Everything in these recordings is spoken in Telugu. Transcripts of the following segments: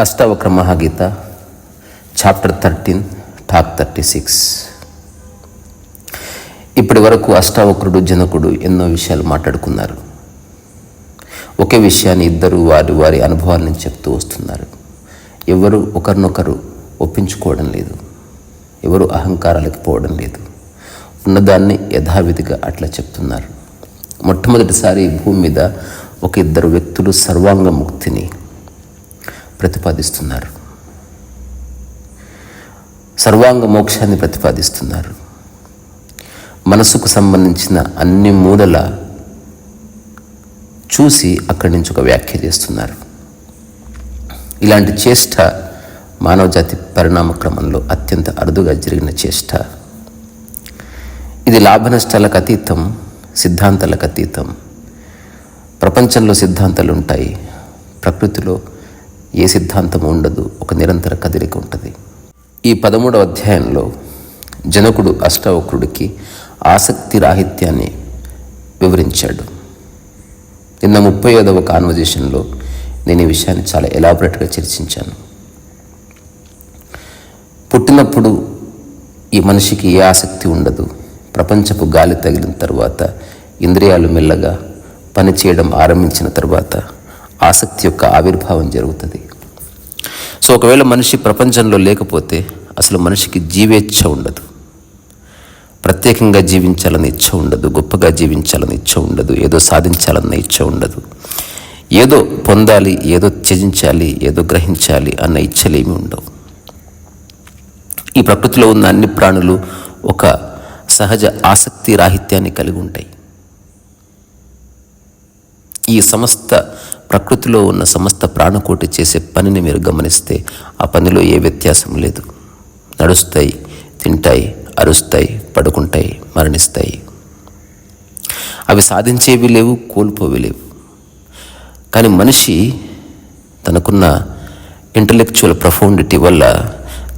Ashtavakra మహాగీత chapter 13 talk 36. ఇప్పటి వరకు అష్టావక్రుడు జనకుడు ఎన్నో విషయాలు మాట్లాడుకున్నారు. ఒకే విషయాన్ని ఇద్దరు వారి వారి అనుభవాల నుంచి చెప్తూ వస్తున్నారు. ఎవరు ఒకరినొకరు ఒప్పించుకోవడం లేదు, ఎవరు అహంకారాలకు పోవడం లేదు, ఉన్నదాన్ని యథావిధిగా అట్లా చెప్తున్నారు. మొట్టమొదటిసారి భూమి మీద ఒక ఇద్దరు వ్యక్తులు సర్వాంగ ముక్తిని ప్రతిపాదిస్తున్నారు, సర్వాంగ మోక్షాన్ని ప్రతిపాదిస్తున్నారు. మనసుకు సంబంధించిన అన్ని మూలల చూసి అక్కడి నుంచి ఒక వ్యాఖ్య చేస్తున్నారు. ఇలాంటి చేష్ట మానవజాతి పరిణామ క్రమంలో అత్యంత అరుదుగా జరిగిన చేష్ట. ఇది లాభ నష్టాలకు అతీతం, సిద్ధాంతాలకు అతీతం. ప్రపంచంలో సిద్ధాంతాలు ఉంటాయి, ప్రకృతిలో ఏ సిద్ధాంతం ఉండదు, ఒక నిరంతర కదలిక ఉంటుంది. ఈ 13వ అధ్యాయంలో జనకుడు అష్టావక్రుడికి ఆసక్తి రాహిత్యాన్ని వివరించాడు. నిన్న 35వ కాన్వర్జేషన్లో నేను ఈ విషయాన్ని చాలా ఎలాబొరేట్గా చర్చించాను. పుట్టినప్పుడు ఈ మనిషికి ఏ ఆసక్తి ఉండదు. ప్రపంచపు గాలి తగిలిన తర్వాత, ఇంద్రియాలు మెల్లగా పనిచేయడం ఆరంభించిన తర్వాత ఆసక్తి యొక్క ఆవిర్భావం జరుగుతుంది. సో ఒకవేళ మనిషి ప్రపంచంలో లేకపోతే అసలు మనిషికి జీవేచ్ఛ ఉండదు, ప్రత్యేకంగా జీవించాలని ఇచ్చ ఉండదు, గొప్పగా జీవించాలని ఇచ్చ ఉండదు, ఏదో సాధించాలన్న ఇచ్చ ఉండదు, ఏదో పొందాలి, ఏదో త్యజించాలి, ఏదో గ్రహించాలి అన్న ఇచ్చలేమి ఉండవు. ఈ ప్రకృతిలో ఉన్న అన్ని ప్రాణులు ఒక సహజ ఆసక్తి రాహిత్యాన్ని కలిగి ఉంటాయి. ఈ సమస్త ప్రకృతిలో ఉన్న సమస్త ప్రాణకోటి చేసే పనిని మీరు గమనిస్తే ఆ పనిలో ఏ వ్యత్యాసం లేదు. నడుస్తాయి, తింటాయి, అరుస్తాయి, పడుకుంటాయి, మరణిస్తాయి. అవి సాధించేవి లేవు, కోల్పోవి లేవు. కానీ మనిషి తనకున్న ఇంటలెక్చువల్ ప్రొఫౌండిటీ వల్ల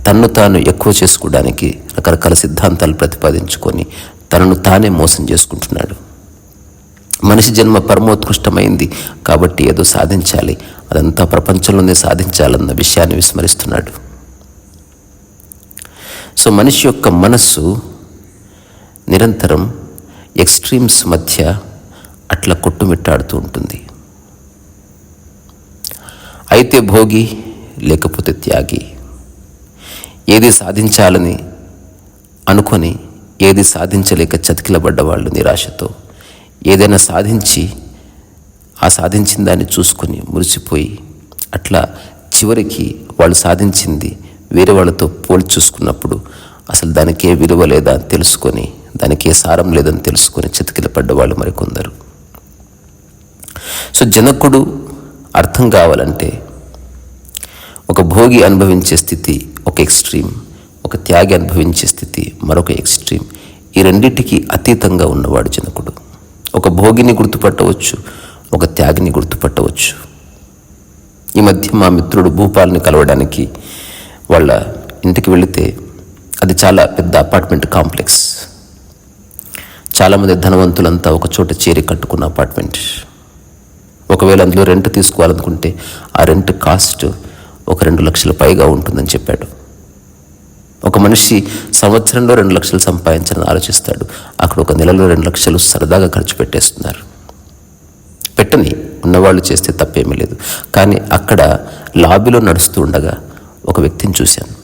తన్ను తాను ఎక్కువ చేసుకోవడానికి రకరకాల సిద్ధాంతాలు ప్రతిపాదించుకొని తనను తానే మోసం చేసుకుంటున్నాడు. మనిషి జన్మ పరమోత్కృష్టమైంది కాబట్టి ఏదో సాధించాలి, అదంతా ప్రపంచంలోనే సాధించాలన్న విషయాన్ని విస్మరిస్తున్నాడు. సో మనిషి యొక్క మనస్సు నిరంతరం ఎక్స్ట్రీమ్స్ మధ్య అట్లా కొట్టుమిట్టాడుతూ ఉంటుంది. అయితే భోగి, లేకపోతే త్యాగి. ఏది సాధించాలని అనుకొని ఏది సాధించలేక చతికిలబడ్డ వాళ్ళు నిరాశతో, ఏదైనా సాధించి ఆ సాధించిన దాన్ని చూసుకొని మురిసిపోయి అట్లా చివరికి వాళ్ళు సాధించింది వేరే వాళ్ళతో పోల్చి చూసుకున్నప్పుడు అసలు దానికే విలువ లేదా అని తెలుసుకొని, దానికే సారం లేదని తెలుసుకొని చతికిలపడ్డ వాళ్ళు మరికొందరు. సో జనకుడు అర్థం కావాలంటే ఒక భోగి అనుభవించే స్థితి ఒక ఎక్స్ట్రీమ్, ఒక త్యాగి అనుభవించే స్థితి మరొక ఎక్స్ట్రీమ్. ఈ రెండింటికి అతీతంగా ఉన్నవాడు జనకుడు. ఒక భోగిని గుర్తుపట్టవచ్చు, ఒక త్యాగిని గుర్తుపట్టవచ్చు. ఈ మధ్య మా మిత్రుడు భూపాల్ని కలవడానికి వాళ్ళ ఇంటికి వెళితే అది చాలా పెద్ద అపార్ట్మెంట్ కాంప్లెక్స్. చాలామంది ధనవంతులంతా ఒక చోట చేరి కట్టుకున్న అపార్ట్మెంట్. ఒకవేళ అందులో రెంట్ తీసుకోవాలనుకుంటే ఆ రెంట్ కాస్ట్ ఒక 2 లక్షల పైగా ఉంటుందని చెప్పాడు. ఒక మనిషి సంవత్సరంలో 2 లక్షలు సంపాదించాలని ఆలోచిస్తాడు, అక్కడ ఒక నెలలో 2 లక్షలు సరదాగా ఖర్చు పెట్టేస్తున్నారు. పెట్టని, ఉన్నవాళ్ళు చేస్తే తప్పేమీ లేదు. కానీ అక్కడ లాబీలో నడుస్తూ ఉండగా ఒక వ్యక్తిని చూశాను.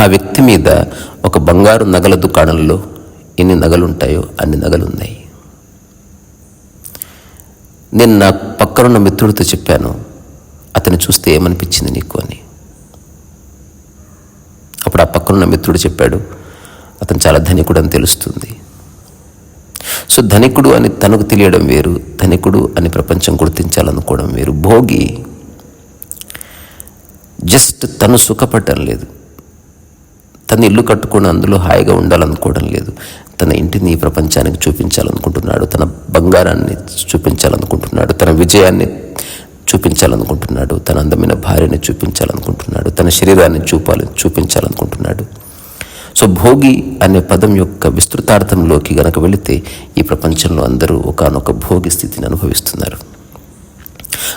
ఆ వ్యక్తి మీద ఒక బంగారు నగల దుకాణంలో ఎన్ని నగలుంటాయో అన్ని నగలున్నాయి. నేను నా పక్కనున్న మిత్రుడితో చెప్పాను, అతన్ని చూస్తే ఏమనిపించింది నీకు అని. అప్పుడు ఆ పక్కనున్న మిత్రుడు చెప్పాడు, అతను చాలా ధనికుడు అని తెలుస్తుంది. సో ధనికుడు అని తనకు తెలియడం వేరు, ధనికుడు అని ప్రపంచం గుర్తించాలనుకోవడం వేరు. భోగి జస్ట్ తను సుఖపడటం లేదు, తన ఇల్లు కట్టుకొని అందులో హాయిగా ఉండాలనుకోవడం లేదు, తన ఇంటిని ఈ ప్రపంచానికి చూపించాలనుకుంటున్నాడు, తన బంగారాన్ని చూపించాలనుకుంటున్నాడు, తన విజయాన్ని చూపించాలనుకుంటున్నాడు, తన అందమైన భార్యని చూపించాలనుకుంటున్నాడు, తన శరీరాన్ని చూపించాలనుకుంటున్నాడు. సో భోగి అనే పదం యొక్క విస్తృతార్థంలోకి గనక వెళితే ఈ ప్రపంచంలో అందరూ ఒకానొక భోగి స్థితిని అనుభవిస్తున్నారు.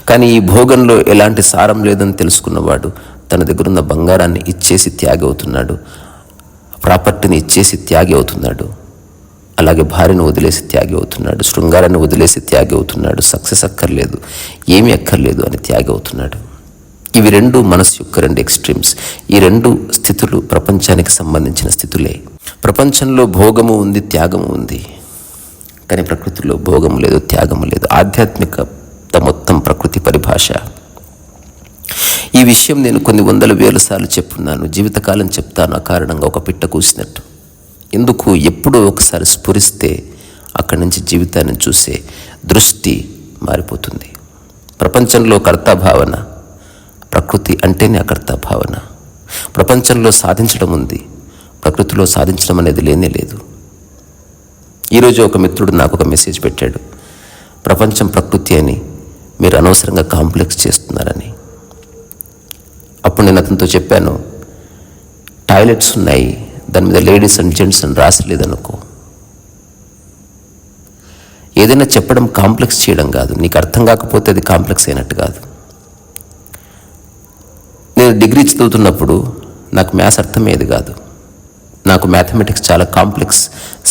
కానీ ఈ భోగంలో ఎలాంటి సారం లేదని తెలుసుకున్నవాడు తన దగ్గరున్న బంగారాన్ని ఇచ్చేసి త్యాగి అవుతున్నాడు, ప్రాపర్టీని ఇచ్చేసి త్యాగి అవుతున్నాడు, అలాగే భార్యను వదిలేసి త్యాగి అవుతున్నాడు, శృంగారాన్ని వదిలేసి త్యాగి అవుతున్నాడు, సక్సెస్ అక్కర్లేదు, ఏమీ అక్కర్లేదు అని త్యాగి అవుతున్నాడు. ఇవి రెండు మనసు యొక్క రెండు ఎక్స్ట్రీమ్స్. ఈ రెండు స్థితులు ప్రపంచానికి సంబంధించిన స్థితులే. ప్రపంచంలో భోగము ఉంది, త్యాగము ఉంది, కానీ ప్రకృతిలో భోగము లేదు, త్యాగము లేదు. ఆధ్యాత్మికత మొత్తం ప్రకృతి పరిభాష. ఈ విషయం నేను కొన్ని వందల వేల సార్లు చెప్పున్నాను, జీవితకాలం చెప్తాను. ఆ కారణంగా ఒక పిట్ట కూసినట్టు. ఎందుకు? ఎప్పుడో ఒకసారి స్ఫురిస్తే అక్కడి నుంచి జీవితాన్ని చూసే దృష్టి మారిపోతుంది. ప్రపంచంలో కర్తాభావన, ప్రకృతి అంటేనే అకర్త భావన. ప్రపంచంలో సాధించడం ఉంది, ప్రకృతిలో సాధించడం అనేది లేనే లేదు. ఈరోజు ఒక మిత్రుడు నాకు ఒక మెసేజ్ పెట్టాడు, ప్రపంచం ప్రకృతి అని మీరు అనవసరంగా కాంప్లెక్స్ చేస్తున్నారని. అప్పుడు నేను అతనితో చెప్పాను, టాయిలెట్స్ ఉన్నాయి, దాని మీద లేడీస్ అండ్ జెంట్స్ అని రాసలేదనుకో. ఏదైనా చెప్పడం కాంప్లెక్స్ చేయడం కాదు. నీకు అర్థం కాకపోతే అది కాంప్లెక్స్ అయినట్టు కాదు. నేను డిగ్రీ చదువుతున్నప్పుడు నాకు మ్యాథ్స్ అర్థమయ్యేది కాదు. నాకు మ్యాథమెటిక్స్ చాలా కాంప్లెక్స్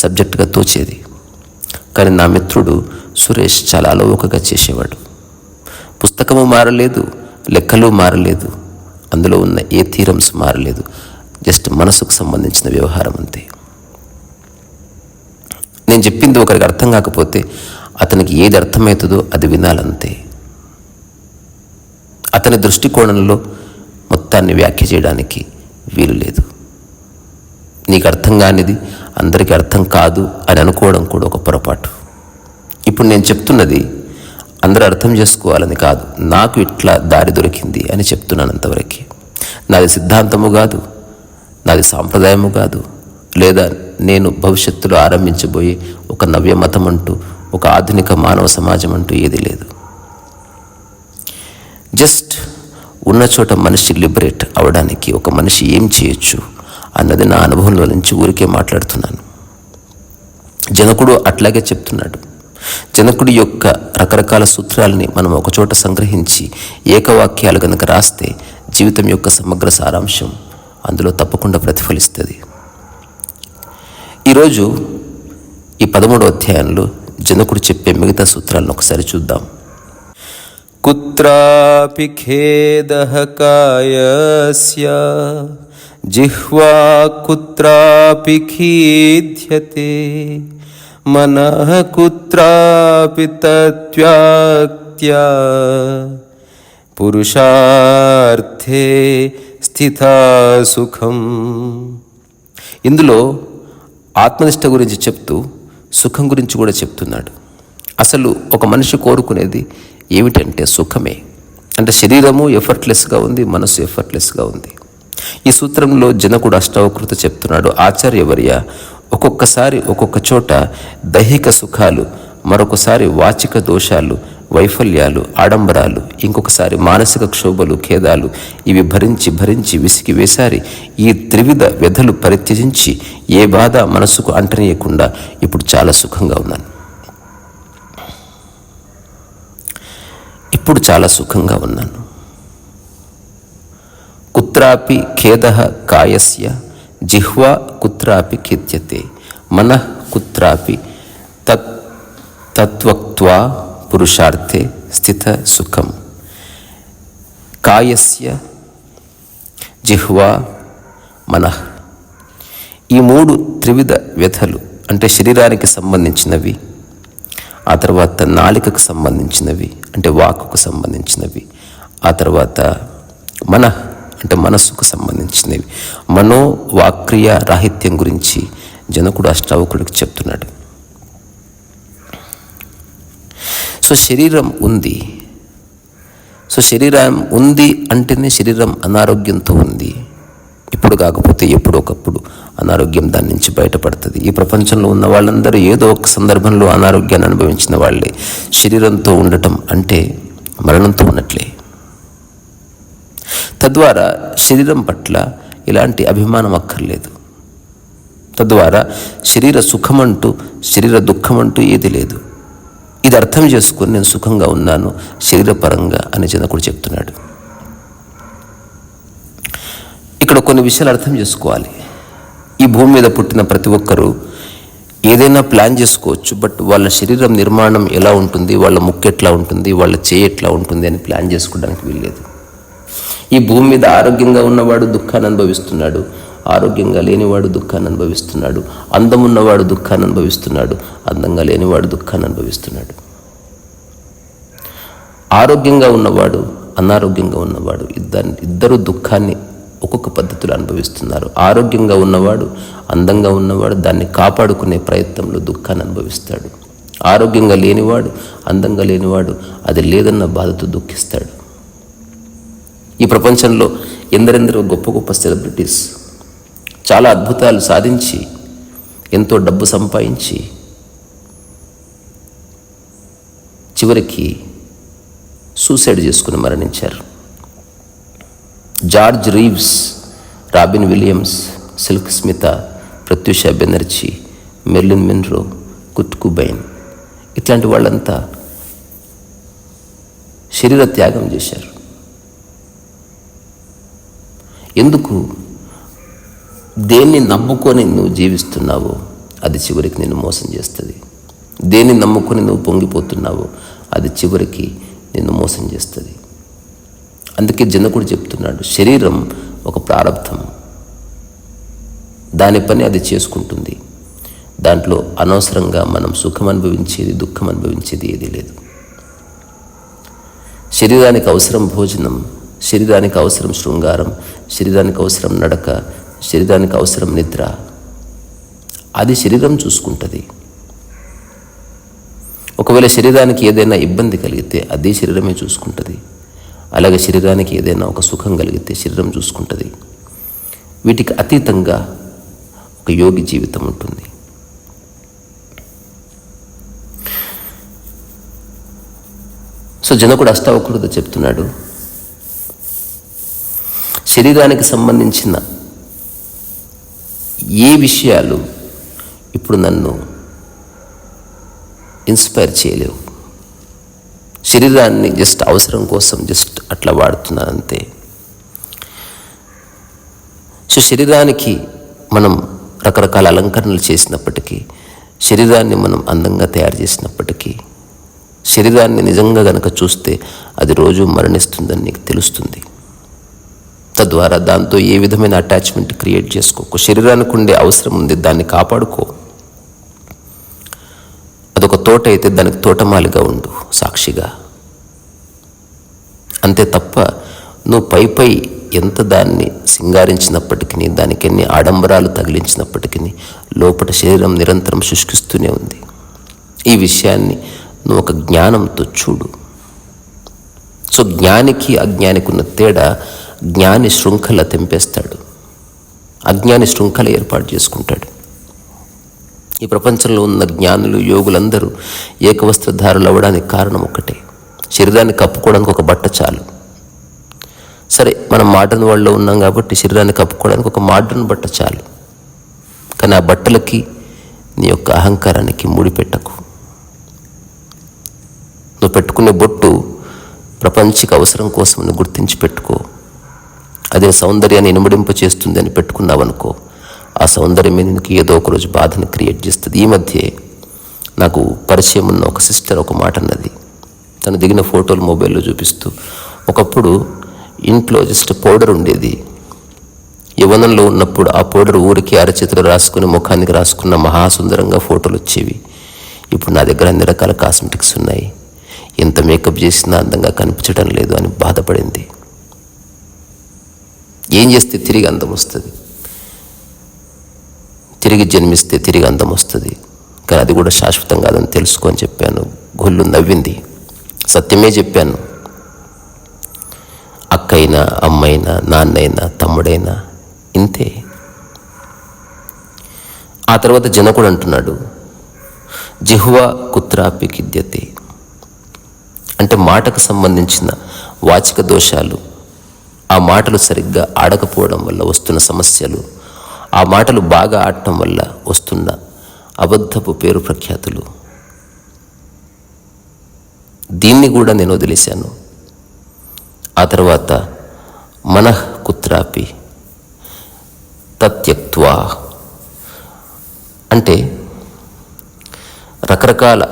సబ్జెక్టుగా తోచేది. కానీ నా మిత్రుడు సురేష్ చాలా అలవోకగా చేసేవాడు. పుస్తకము మారలేదు, లెక్కలు మారలేదు, అందులో ఉన్న ఏ థీరమ్స్ మారలేదు, జస్ట్ మనసుకు సంబంధించిన వ్యవహారం అంతే. నేను చెప్పింది ఒకరికి అర్థం కాకపోతే అతనికి ఏది అర్థమవుతుందో అది వినాలంతే. అతని దృష్టికోణంలో మొత్తాన్ని వ్యాఖ్య చేయడానికి వీలు లేదు. నీకు అర్థం కానిది అందరికీ అర్థం కాదు అని అనుకోవడం కూడా ఒక పొరపాటు. ఇప్పుడు నేను చెప్తున్నది అందరూ అర్థం చేసుకోవాలని కాదు, నాకు ఇట్లా దారి దొరికింది అని చెప్తున్నాను అంతవరకు. నాది సిద్ధాంతము కాదు, నాది సాంప్రదాయము కాదు, లేదా నేను భవిష్యత్తులో ఆరంభించబోయే ఒక నవ్య మతం అంటూ, ఒక ఆధునిక మానవ సమాజం అంటూ ఏది లేదు. జస్ట్ ఉన్న చోట మనిషి లిబరేట్ అవడానికి ఒక మనిషి ఏం చేయొచ్చు అన్నది నా అనుభవంలో నుంచి ఊరికే మాట్లాడుతున్నాను. జనకుడు అట్లాగే చెప్తున్నాడు. జనకుడి యొక్క రకరకాల సూత్రాలని మనం ఒకచోట సంగ్రహించి ఏకవాక్యాలు కనుక రాస్తే జీవితం యొక్క సమగ్ర సారాంశం అందులో తప్పకుండా ప్రతిఫలిస్తుంది. ఈరోజు ఈ 13వ అధ్యాయంలో జనకుడు చెప్పే మిగతా సూత్రాలను ఒకసారి చూద్దాం. కుత్రాపి ఖేదః కాయస్య జిహ్వా కుత్రాపి ఖీద్యతే మనః కుత్రాపి తత్వ్యాక్త్యా పురుషార్థే స్థితా సుఖం. ఇందులో ఆత్మనిష్ట గురించి చెప్తూ సుఖం గురించి కూడా చెప్తున్నాడు. అసలు ఒక మనిషి కోరుకునేది ఏమిటంటే సుఖమే. అంటే శరీరము ఎఫర్ట్లెస్గా ఉంది, మనసు ఎఫర్ట్లెస్గా ఉంది. ఈ సూత్రంలో జనకుడు అష్టావకృత చెప్తున్నాడు, ఆచార్యవర్య ఒక్కొక్కసారి ఒక్కొక్క చోట దైహిక సుఖాలు, మరొకసారి వాచిక దోషాలు, వైఫల్యాలు, ఆడంబరాలు, ఇంకొకసారి మానసిక క్షోభలు, ఖేదాలు, ఇవి భరించి భరించి విసిగి వేసారి ఈ త్రివిధ వ్యధలు పరిత్యజించి ఏ బాధ మనసుకు అంటనీయకుండా ఇప్పుడు చాలా సుఖంగా ఉన్నాను. ఇప్పుడు చాలా సుఖంగా ఉన్నాను. కుత్రాపి ఖేదః కాయస్య జిహ్వా కుత్రాపి ఖిద్యతే మనః కుత్రాపి తత్వక్త్వా పురుషార్థే స్థిత సుఖం. కాయస్య జిహ్వా మనః, ఈ 3 త్రివిధ వ్యథలు అంటే శరీరానికి సంబంధించినవి, ఆ తర్వాత నాలికకు సంబంధించినవి అంటే వాక్కుకు సంబంధించినవి, ఆ తర్వాత మనః అంటే మనస్సుకు సంబంధించినవి. మనో వాక్క్రియ రాహిత్యం గురించి జనకుడు అష్టావకుడికి చెప్తున్నాడు. సో శరీరం ఉంది. సో శరీరం ఉంది అంటేనే శరీరం అనారోగ్యంతో ఉంది. ఇప్పుడు కాకపోతే ఎప్పుడు ఒకప్పుడు అనారోగ్యం దాని నుంచి బయటపడుతుంది. ఈ ప్రపంచంలో ఉన్న వాళ్ళందరూ ఏదో ఒక సందర్భంలో అనారోగ్యాన్ని అనుభవించిన వాళ్ళే. శరీరంతో ఉండటం అంటే మరణంతో ఉన్నట్లే. తద్వారా శరీరం పట్ల ఇలాంటి అభిమానం అక్కర్లేదు. తద్వారా శరీర సుఖమంటూ శరీర దుఃఖమంటూ ఏది లేదు. ఇది అర్థం చేసుకొని నేను సుఖంగా ఉన్నాను శరీరపరంగా అని జనకుడు చెప్తున్నాడు. ఇక్కడ కొన్ని విషయాలు అర్థం చేసుకోవాలి. ఈ భూమి మీద పుట్టిన ప్రతి ఒక్కరూ ఏదైనా ప్లాన్ చేసుకోవచ్చు, బట్ వాళ్ళ శరీరం నిర్మాణం ఎలా ఉంటుంది, వాళ్ళ ముక్కు ఎట్లా ఉంటుంది, వాళ్ళ చేయి ఎట్లా ఉంటుంది అని ప్లాన్ చేసుకోవడానికి వీల్లేదు. ఈ భూమి మీద ఆరోగ్యంగా ఉన్నవాడు దుఃఖాన్ని అనుభవిస్తున్నాడు, ఆరోగ్యంగా లేనివాడు దుఃఖాన్ని అనుభవిస్తున్నాడు, అందం ఉన్నవాడు దుఃఖాన్ని అనుభవిస్తున్నాడు, అందంగా లేనివాడు దుఃఖాన్ని అనుభవిస్తున్నాడు. ఆరోగ్యంగా ఉన్నవాడు అనారోగ్యంగా ఉన్నవాడు ఇద్దరు దుఃఖాన్ని ఒక్కొక్క పద్ధతిలో అనుభవిస్తున్నారు. ఆరోగ్యంగా ఉన్నవాడు అందంగా ఉన్నవాడు దాన్ని కాపాడుకునే ప్రయత్నంలో దుఃఖాన్ని అనుభవిస్తాడు. ఆరోగ్యంగా లేనివాడు అందంగా లేనివాడు అది లేదన్న బాధతో దుఃఖిస్తాడు. ఈ ప్రపంచంలో ఎందరెందరో గొప్ప గొప్ప సెలబ్రిటీస్ చాలా అద్భుతాలు సాధించి ఎంతో డబ్బు సంపాదించి చివరికి సూసైడ్ చేసుకుని మరణించారు. George Reeves, Robin Williams, Silk Smitha, Prathyusha Banerjee, Marilyn Monroe, Kurt Cobain ఇట్లాంటి వాళ్ళంతా శరీర త్యాగం చేశారు. ఎందుకు? దేన్ని నమ్ముకొని నువ్వు జీవిస్తున్నావో అది చివరికి నిన్ను మోసం చేస్తుంది. దేన్ని నమ్ముకొని నువ్వు పొంగిపోతున్నావో అది చివరికి నిన్ను మోసం చేస్తుంది. అందుకే జనకుడు చెప్తున్నాడు, శరీరం ఒక ప్రారంధం, దాని పని అది చేసుకుంటుంది. దాంట్లో అనవసరంగా మనం సుఖం అనుభవించేది దుఃఖం అనుభవించేది ఏదీ లేదు. శరీరానికి అవసరం భోజనం, శరీరానికి అవసరం శృంగారం, శరీరానికి అవసరం నడక, శరీరానికి అవసరం నిద్ర. అది శరీరం చూసుకుంటుంది. ఒకవేళ శరీరానికి ఏదైనా ఇబ్బంది కలిగితే అది శరీరమే చూసుకుంటుంది. అలాగే శరీరానికి ఏదైనా ఒక సుఖం కలిగితే శరీరం చూసుకుంటుంది. వీటికి అతీతంగా ఒక యోగి జీవితం ఉంటుంది. సో జనకుడు అష్టావక్రుడితో చెప్తున్నాడు, శరీరానికి సంబంధించిన ఏ విషయాలు ఇప్పుడు నన్ను ఇన్స్పైర్ చేయలేవు. శరీరాన్ని జస్ట్ అవసరం కోసం జస్ట్ అట్లా వాడుతున్నాను అంతే. సో శరీరానికి మనం రకరకాల అలంకరణలు చేసినప్పటికీ, శరీరాన్ని మనం అందంగా తయారు చేసినప్పటికీ, శరీరాన్ని నిజంగా గనక చూస్తే అది రోజు మరణిస్తుందని నీకు తెలుస్తుంది. తద్వారా దాంతో ఏ విధమైన అటాచ్మెంట్ క్రియేట్ చేసుకోకు. శరీరానికి ఉండే అవసరం ఉంది, దాన్ని కాపాడుకో. అదొక తోట అయితే దానికి తోటమాలిగా ఉండు, సాక్షిగా. అంతే తప్ప నువ్వు పై ఎంత దాన్ని సింగారించినప్పటికీ, దానికి ఎన్ని ఆడంబరాలు తగిలించినప్పటికీ లోపల శరీరం నిరంతరం శుష్కిస్తూనే ఉంది. ఈ విషయాన్ని నువ్వు ఒక జ్ఞానంతో చూడు. సో జ్ఞానికి అజ్ఞానికి ఉన్న తేడా, జ్ఞాని శృంఖల తెంపేస్తాడు, అజ్ఞాని శృంఖల ఏర్పాటు చేసుకుంటాడు. ఈ ప్రపంచంలో ఉన్న జ్ఞానులు యోగులందరూ ఏకవస్త్రధారులు అవ్వడానికి కారణం ఒకటే, శరీరాన్ని కప్పుకోవడానికి ఒక బట్ట చాలు. సరే, మనం మోడర్న్ వరల్డ్లో ఉన్నాం కాబట్టి శరీరాన్ని కప్పుకోవడానికి ఒక మోడర్న్ బట్ట చాలు. కానీ ఆ బట్టలకి నీ యొక్క అహంకారానికి ముడిపెట్టకు. నువ్వు పెట్టుకునే బొట్టు ప్రపంచిక అవసరం కోసం నువ్వు గుర్తించి పెట్టుకో. అదే సౌందర్యాన్ని ఇనుమడింప చేస్తుంది అని పెట్టుకున్నావనుకో, ఆ సౌందర్యమే నీకు ఏదో ఒకరోజు బాధను క్రియేట్ చేస్తుంది. ఈ మధ్య నాకు పరిచయం ఉన్న ఒక సిస్టర్ ఒక మాట అన్నది. తను దిగిన ఫోటోలు మొబైల్లో చూపిస్తూ, ఒకప్పుడు ఇంట్లో జస్ట్ పౌడర్ ఉండేది. యవ్వనంలో ఉన్నప్పుడు ఆ పౌడర్ ఊరికి అరచేతులు రాసుకుని ముఖానికి రాసుకున్న మహాసుందరంగా ఫోటోలు వచ్చేవి. ఇప్పుడు నా దగ్గర అన్ని రకాల కాస్మెటిక్స్ ఉన్నాయి, ఎంత మేకప్ చేసినా అందంగా కనిపించడం లేదు అని బాధపడింది. ఏం చేస్తే తిరిగి అందం వస్తుంది? తిరిగి జన్మిస్తే తిరిగి అందం వస్తుంది, కానీ అది కూడా శాశ్వతం కాదని తెలుసుకో అని చెప్పాను. గొల్లు నవ్వింది. సత్యమే చెప్పాను. అక్కైనా, అమ్మైనా, నాన్నైనా, తమ్ముడైనా ఇంతే. ఆ తర్వాత జనకుడు అంటున్నాడు, జిహ్వా కుత్రాపి కిద్యతే. అంటే మాటకు సంబంధించిన వాచిక దోషాలు, ఆ మాటలు సరిగ్గా ఆడకపోవడం వల్ల వస్తున్న సమస్యలు, ఆ మాటలు బాగా ఆడటం వల్ల వస్తున్న అబద్ధపు పేరు ప్రఖ్యాతులు, దీన్ని కూడా నేను వదిలేశాను. ఆ తర్వాత మనః కుత్రాపి తత్యక్త్వా అంటే రకరకాల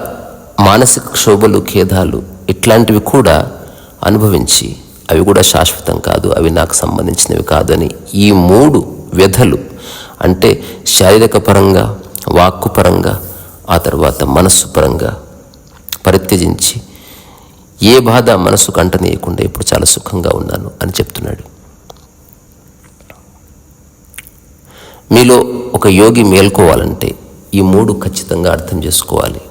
మానసిక క్షోభలు, ఖేదాలు ఇట్లాంటివి కూడా అనుభవించి అవి కూడా శాశ్వతం కాదు, అవి నాకు సంబంధించినవి కాదని ఈ 3 వ్యధలు అంటే శారీరక పరంగా, వాక్కు పరంగా, ఆ తర్వాత మనస్సు పరంగా పరిత్యజించి ఏ బాధ మనసు కంటనీయకుండా ఇప్పుడు చాలా సుఖంగా ఉన్నాను అని చెప్తున్నాడు. మీలో ఒక యోగి మేల్కోవాలంటే ఈ 3 ఖచ్చితంగా అర్థం చేసుకోవాలి.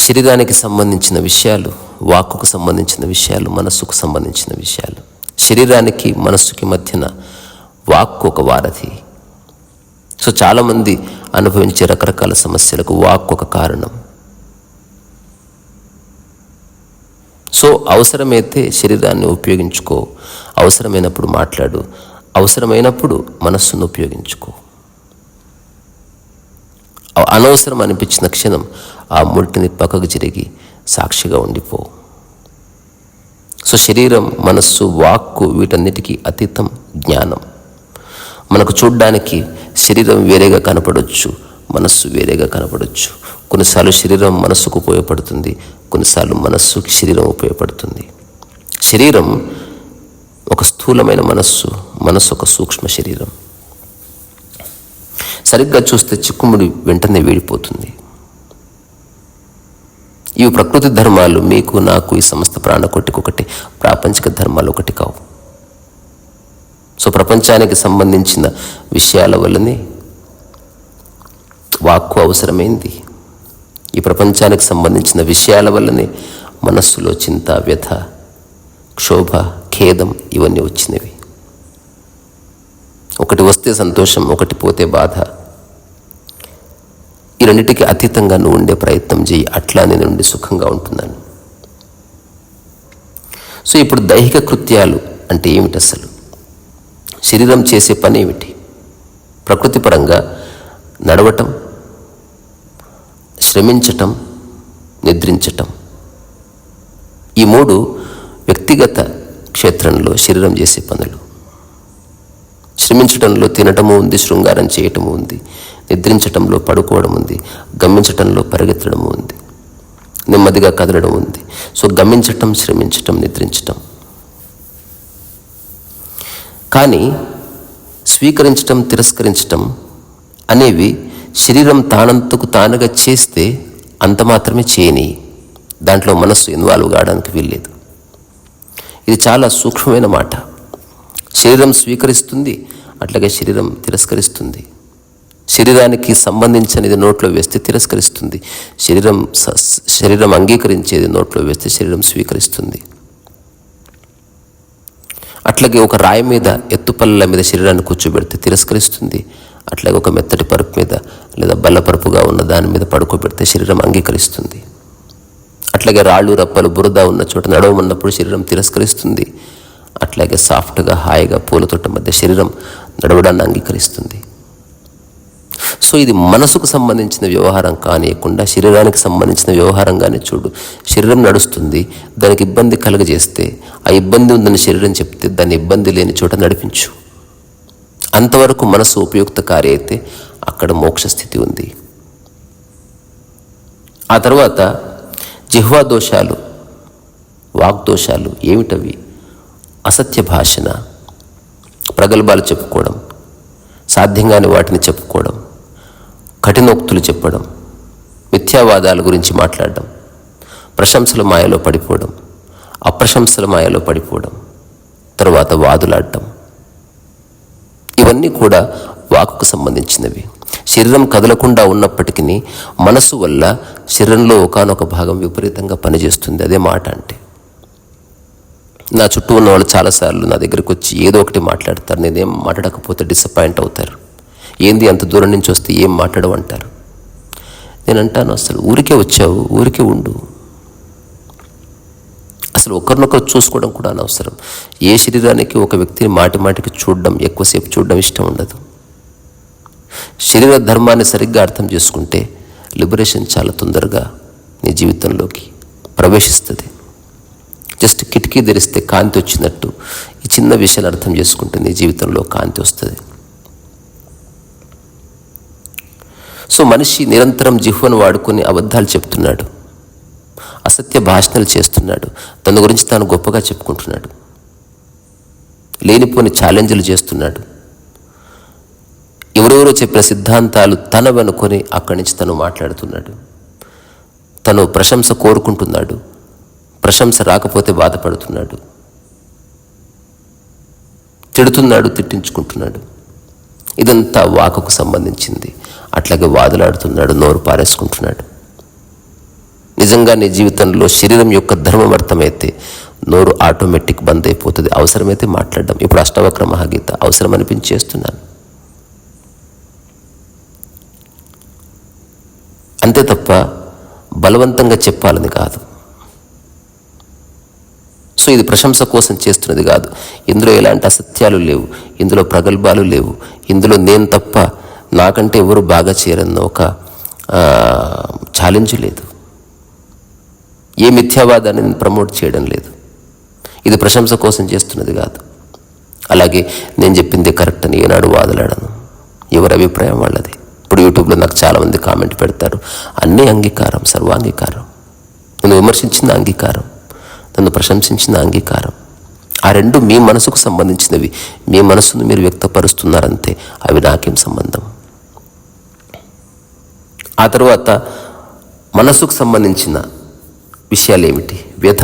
శరీరానికి సంబంధించిన విషయాలు, వాక్కుకు సంబంధించిన విషయాలు, మనస్సుకు సంబంధించిన విషయాలు. శరీరానికి మనస్సుకి మధ్యన వాక్కు ఒక వారధి. సో చాలామంది అనుభవించే రకరకాల సమస్యలకు వాక్కు ఒక కారణం. సో అవసరమైతే శరీరాన్ని ఉపయోగించుకో, అవసరమైనప్పుడు మాట్లాడు, అవసరమైనప్పుడు మనస్సును ఉపయోగించుకో. అనవసరం అనిపించిన క్షణం ఆ ముల్టిని పక్కకు జరిగి సాక్షిగా ఉండిపో. సో శరీరం, మనస్సు, వాక్కు వీటన్నిటికీ అతీతం జ్ఞానం. మనకు చూడ్డానికి శరీరం వేరేగా కనపడవచ్చు, మనస్సు వేరేగా కనపడవచ్చు. కొన్నిసార్లు శరీరం మనస్సుకు ఉపయోగపడుతుంది, కొన్నిసార్లు మనస్సుకి శరీరం ఉపయోగపడుతుంది. శరీరం ఒక స్థూలమైన మనస్సు, మనస్సు ఒక సూక్ష్మ శరీరం. సరిగ్గా చూస్తే చిక్కుముడి వెంటనే వీడిపోతుంది. ఇవి ప్రకృతి ధర్మాలు. మీకు, నాకు, ఈ సమస్త ప్రాణకోటికి ఒకటి, ప్రాపంచిక ధర్మాలు ఒకటి కావు. సో ప్రపంచానికి సంబంధించిన విషయాల వల్లనే వాక్కు అవసరమైంది. ఈ ప్రపంచానికి సంబంధించిన విషయాల వల్లనే మనస్సులో చింత, వ్యథ, క్షోభ, ఖేదం ఇవన్నీ వచ్చినవి. ఒకటి వస్తే సంతోషం, ఒకటి పోతే బాధ. ఈ రెండింటికి అతీతంగా నువ్వు ఉండే ప్రయత్నం చేయి. అట్లా నేను ఉండి సుఖంగా ఉంటున్నాను. సో ఇప్పుడు దైహిక కృత్యాలు అంటే ఏమిటి అసలు? శరీరం చేసే పని ఏమిటి? ప్రకృతి పరంగా నడవటం, శ్రమించటం, నిద్రించటం. ఈ 3 వ్యక్తిగత క్షేత్రంలో శరీరం చేసే పనులు. శ్రమించటంలో తినటము ఉంది, శృంగారం చేయటము ఉంది, నిద్రించటంలో పడుకోవడం ఉంది, గమ్మించటంలో పరిగెత్తడము ఉంది, నెమ్మదిగా కదలడం ఉంది. సో గమ్మించటం, శ్రమించటం, నిద్రించటం. కానీ స్వీకరించటం, తిరస్కరించటం అనేవి శరీరం తానంతకు తానుగా చేస్తే అంత మాత్రమే చేయని, దాంట్లో మనస్సు ఇన్వాల్వ్ కావడానికి వీల్లేదు. ఇది చాలా సూక్ష్మమైన మాట. శరీరం స్వీకరిస్తుంది, అట్లాగే శరీరం తిరస్కరిస్తుంది. శరీరానికి సంబంధించినది నోట్లో వేస్తే తిరస్కరిస్తుంది, శరీరం అంగీకరించేది నోట్లో వేస్తే శరీరం స్వీకరిస్తుంది. అట్లాగే ఒక రాయి మీద, ఎత్తుపల్ల మీద శరీరాన్ని కూర్చోబెడితే తిరస్కరిస్తుంది. అట్లాగే ఒక మెత్తటి పరుపు మీద లేదా బల్లపరుపుగా ఉన్న దాని మీద పడుకోబెడితే శరీరం అంగీకరిస్తుంది. అట్లాగే రాళ్ళు, రప్పలు, బురద ఉన్న చోట నడవమన్నప్పుడు శరీరం తిరస్కరిస్తుంది. అట్లాగే సాఫ్ట్గా, హాయిగా పూల తోట మధ్య శరీరం నడవడాన్ని అంగీకరిస్తుంది. సో ఇది మనసుకు సంబంధించిన వ్యవహారం కానియకుండా శరీరానికి సంబంధించిన వ్యవహారంగానే చూడు. శరీరం నడుస్తుంది, దానికి ఇబ్బంది కలుగజేస్తే, ఆ ఇబ్బంది ఉందని శరీరం చెప్తే దాన్ని ఇబ్బంది లేని చోట నడిపించు. అంతవరకు మనసు ఉపయుక్తకారి అయితే అక్కడ మోక్ష స్థితి ఉంది. ఆ తర్వాత జిహ్వా దోషాలు, వాగ్దోషాలు ఏమిటవి? అసత్య భాషణ, ప్రగల్భాలు చెప్పుకోవడం, సాధ్యంగాని వాటిని చెప్పుకోవడం, కఠినోక్తులు చెప్పడం, మిథ్యావాదాల గురించి మాట్లాడడం, ప్రశంసల మాయలో పడిపోవడం, అప్రశంసల మాయలో పడిపోవడం, తర్వాత వాదులాడటం. ఇవన్నీ కూడా వాక్కుకు సంబంధించినవి. శరీరం కదలకుండా ఉన్నప్పటికీ మనసు వల్ల శరీరంలో ఒకానొక భాగం విపరీతంగా పనిచేస్తుంది. అదే మాట అంటే. నా చుట్టూ ఉన్న వాళ్ళు చాలాసార్లు నా దగ్గరికి వచ్చి ఏదో ఒకటి మాట్లాడతారు. నేనేం మాట్లాడకపోతే డిసప్పాయింట్ అవుతారు. ఏంది అంత దూరం నుంచి వస్తే ఏం మాట్లాడవు అంటారు. నేను అంటాను, అసలు ఊరికే వచ్చావు, ఊరికే ఉండు. అసలు ఒకరినొకరు చూసుకోవడం కూడా అనవసరం. ఏ శరీరానికి ఒక వ్యక్తిని మాటి మాటికి చూడడం, ఎక్కువసేపు చూడడం ఇష్టం ఉండదు. శరీర ధర్మాన్ని సరిగ్గా అర్థం చేసుకుంటే లిబరేషన్ చాలా తొందరగా నీ జీవితంలోకి ప్రవేశిస్తుంది. జస్ట్ కిటికీ తెరిస్తే కాంతి వచ్చినట్టు ఈ చిన్న విషయాన్ని అర్థం చేసుకుంటే నీ జీవితంలో కాంతి వస్తుంది. సో మనిషి నిరంతరం జిహ్వను వాడుకొని అబద్ధాలు చెప్తున్నాడు, అసత్య భాషణలు చేస్తున్నాడు, తన గురించి తాను గొప్పగా చెప్పుకుంటున్నాడు, లేనిపోని ఛాలెంజ్లు చేస్తున్నాడు. ఎవరెవరో చెప్పిన సిద్ధాంతాలు తనవనుకొని అక్కడి నుంచి తను మాట్లాడుతున్నాడు. తను ప్రశంస కోరుకుంటున్నాడు, ప్రశంస రాకపోతే బాధపడుతున్నాడు, తిడుతున్నాడు, తిట్టించుకుంటున్నాడు. ఇదంతా వాకుకు సంబంధించింది. అట్లాగే వాదులాడుతున్నాడు, నోరు పారేసుకుంటున్నాడు. నిజంగా నీ జీవితంలో శరీరం యొక్క ధర్మం అర్థమైతే నోరు ఆటోమేటిక్ బంద్ అయిపోతుంది. అవసరమైతే మాట్లాడడం. ఇప్పుడు అష్టవక్ర మహాగీత అవసరం అనిపించేస్తున్నాను, అంతే తప్ప బలవంతంగా చెప్పాలని కాదు. సో ఇది ప్రశంస కోసం చేస్తున్నది కాదు. ఇందులో ఎలాంటి అసత్యాలు లేవు, ఇందులో ప్రగల్భాలు లేవు, ఇందులో నేను తప్ప నాకంటే ఎవరు బాగా చేయరన్న ఒక ఛాలెంజ్ లేదు. ఏ మిథ్యావాదాన్ని నేను ప్రమోట్ చేయడం లేదు. ఇది ప్రశంస కోసం చేస్తున్నది కాదు. అలాగే నేను చెప్పింది కరెక్ట్ అని ఏనాడు వాదలాడను. ఎవరి అభిప్రాయం వాళ్ళది. ఇప్పుడు యూట్యూబ్లో నాకు చాలామంది కామెంట్ పెడతారు, అన్నీ అంగీకారం, సర్వాంగీకారం. నన్ను విమర్శించిన అంగీకారం, నన్ను ప్రశంసించిన అంగీకారం. ఆ రెండు మీ మనసుకు సంబంధించినవి. మీ మనసును మీరు వ్యక్తపరుస్తున్నారంతే, అవి నాకేం సంబంధం. ఆ తర్వాత మనసుకు సంబంధించిన విషయాలు ఏమిటి? వ్యధ,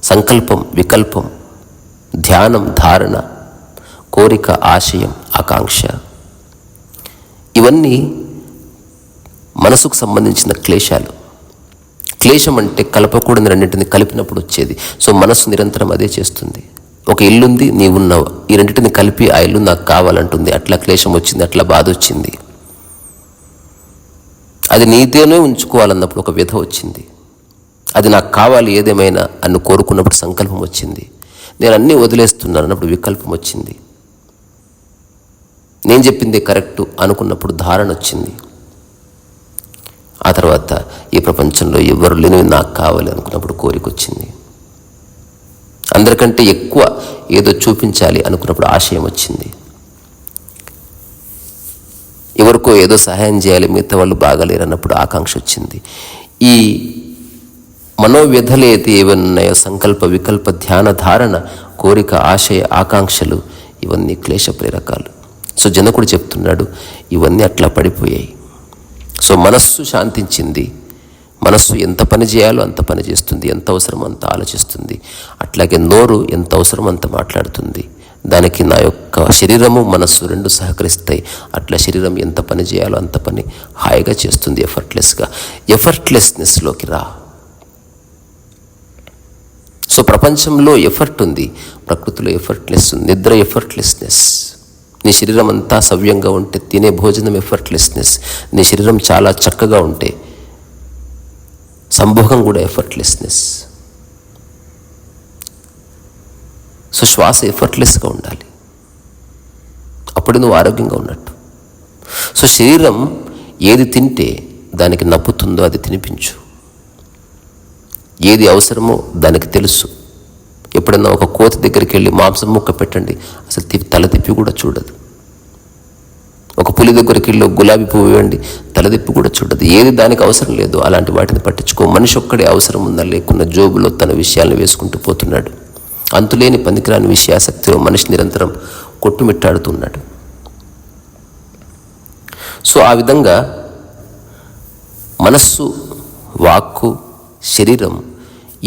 సంకల్పం, వికల్పం, ధ్యానం, ధారణ, కోరిక, ఆశయం, ఆకాంక్ష, ఇవన్నీ మనసుకు సంబంధించిన క్లేశాలు. క్లేశం అంటే కలపకూడని రెండింటిని కలిపినప్పుడు వచ్చేది. సో మనసు నిరంతరం అదే చేస్తుంది. ఒక ఇల్లుంది, నీవున్నావు, ఈ రెండింటిని కలిపి ఆ ఇల్లు నాకు కావాలంటుంది. అట్లా క్లేశం వచ్చింది, అట్లా బాధ వచ్చింది. అది నీతోనే ఉంచుకోవాలన్నప్పుడు ఒక వ్యధ వచ్చింది. అది నాకు కావాలి ఏదేమైనా అని కోరుకున్నప్పుడు సంకల్పం వచ్చింది. నేను అన్నీ వదిలేస్తున్నాను అన్నప్పుడు వికల్పం వచ్చింది. నేను చెప్పిందే కరెక్టు అనుకున్నప్పుడు ధారణ వచ్చింది. ఆ తర్వాత ఈ ప్రపంచంలో ఎవరు లేనివి నాకు కావాలి అనుకున్నప్పుడు కోరిక వచ్చింది. అందరికంటే ఎక్కువ ఏదో చూపించాలి అనుకున్నప్పుడు ఆశయం వచ్చింది. ఎవరికో ఏదో సహాయం చేయాలి, మిగతా వాళ్ళు బాగాలేరు అన్నప్పుడు ఆకాంక్ష వచ్చింది. ఈ మనోవ్యధలు అయితే ఏవన్నాయో, సంకల్ప, వికల్ప, ధ్యాన, ధారణ, కోరిక, ఆశయ, ఆకాంక్షలు, ఇవన్నీ క్లేశ ప్రేరకాలు. సో జనకుడు చెప్తున్నాడు, ఇవన్నీ అట్లా పడిపోయాయి. సో మనస్సు శాంతించింది. మనస్సు ఎంత పని చేయాలో అంత పని చేస్తుంది, ఎంత అవసరమో అంత ఆలోచిస్తుంది. అట్లాగే నోరు ఎంత అవసరమో అంత మాట్లాడుతుంది. దానికి నా యొక్క శరీరము, మనస్సు రెండు సహకరిస్తాయి. అట్లా శరీరం ఎంత పని చేయాలో అంత పని హాయిగా చేస్తుంది, ఎఫర్ట్లెస్గా. ఎఫర్ట్లెస్నెస్లోకి రా. సో ప్రపంచంలో ఎఫర్ట్ ఉంది, ప్రకృతిలో ఎఫర్ట్లెస్ ఉంది. నిద్ర ఎఫర్ట్లెస్నెస్. నీ శరీరం అంతా సవ్యంగా ఉంటే తినే భోజనం ఎఫర్ట్లెస్నెస్. నీ శరీరం చాలా చక్కగా ఉంటే సంభోగం కూడా ఎఫర్ట్లెస్నెస్. సో శ్వాస ఎఫర్ట్లెస్గా ఉండాలి, అప్పుడు నువ్వు ఆరోగ్యంగా ఉన్నట్టు. సో శరీరం ఏది తింటే దానికి నప్పుతుందో అది తినిపించు. ఏది అవసరమో దానికి తెలుసు. ఎప్పుడన్నా ఒక కోతి దగ్గరికి వెళ్ళి మాంసం ముక్క పెట్టండి, అసలు తల తిప్పి కూడా చూడదు. ఒక పులి దగ్గరికి వెళ్ళి గులాబీ పువ్వు ఇవ్వండి, తలదిప్పి కూడా చూడదు. ఏది దానికి అవసరం లేదు అలాంటి వాటిని పట్టించుకో. మనిషి ఒక్కడే అవసరం ఉందా లేకున్నా జోబులో తన విషయాలను వేసుకుంటూ పోతున్నాడు. అంతులేని పనికిరాని విషయాసక్తిలో మనిషి నిరంతరం కొట్టుమిట్టాడుతున్నాడు. సో ఆ విధంగా మనస్సు, వాక్కు, శరీరం,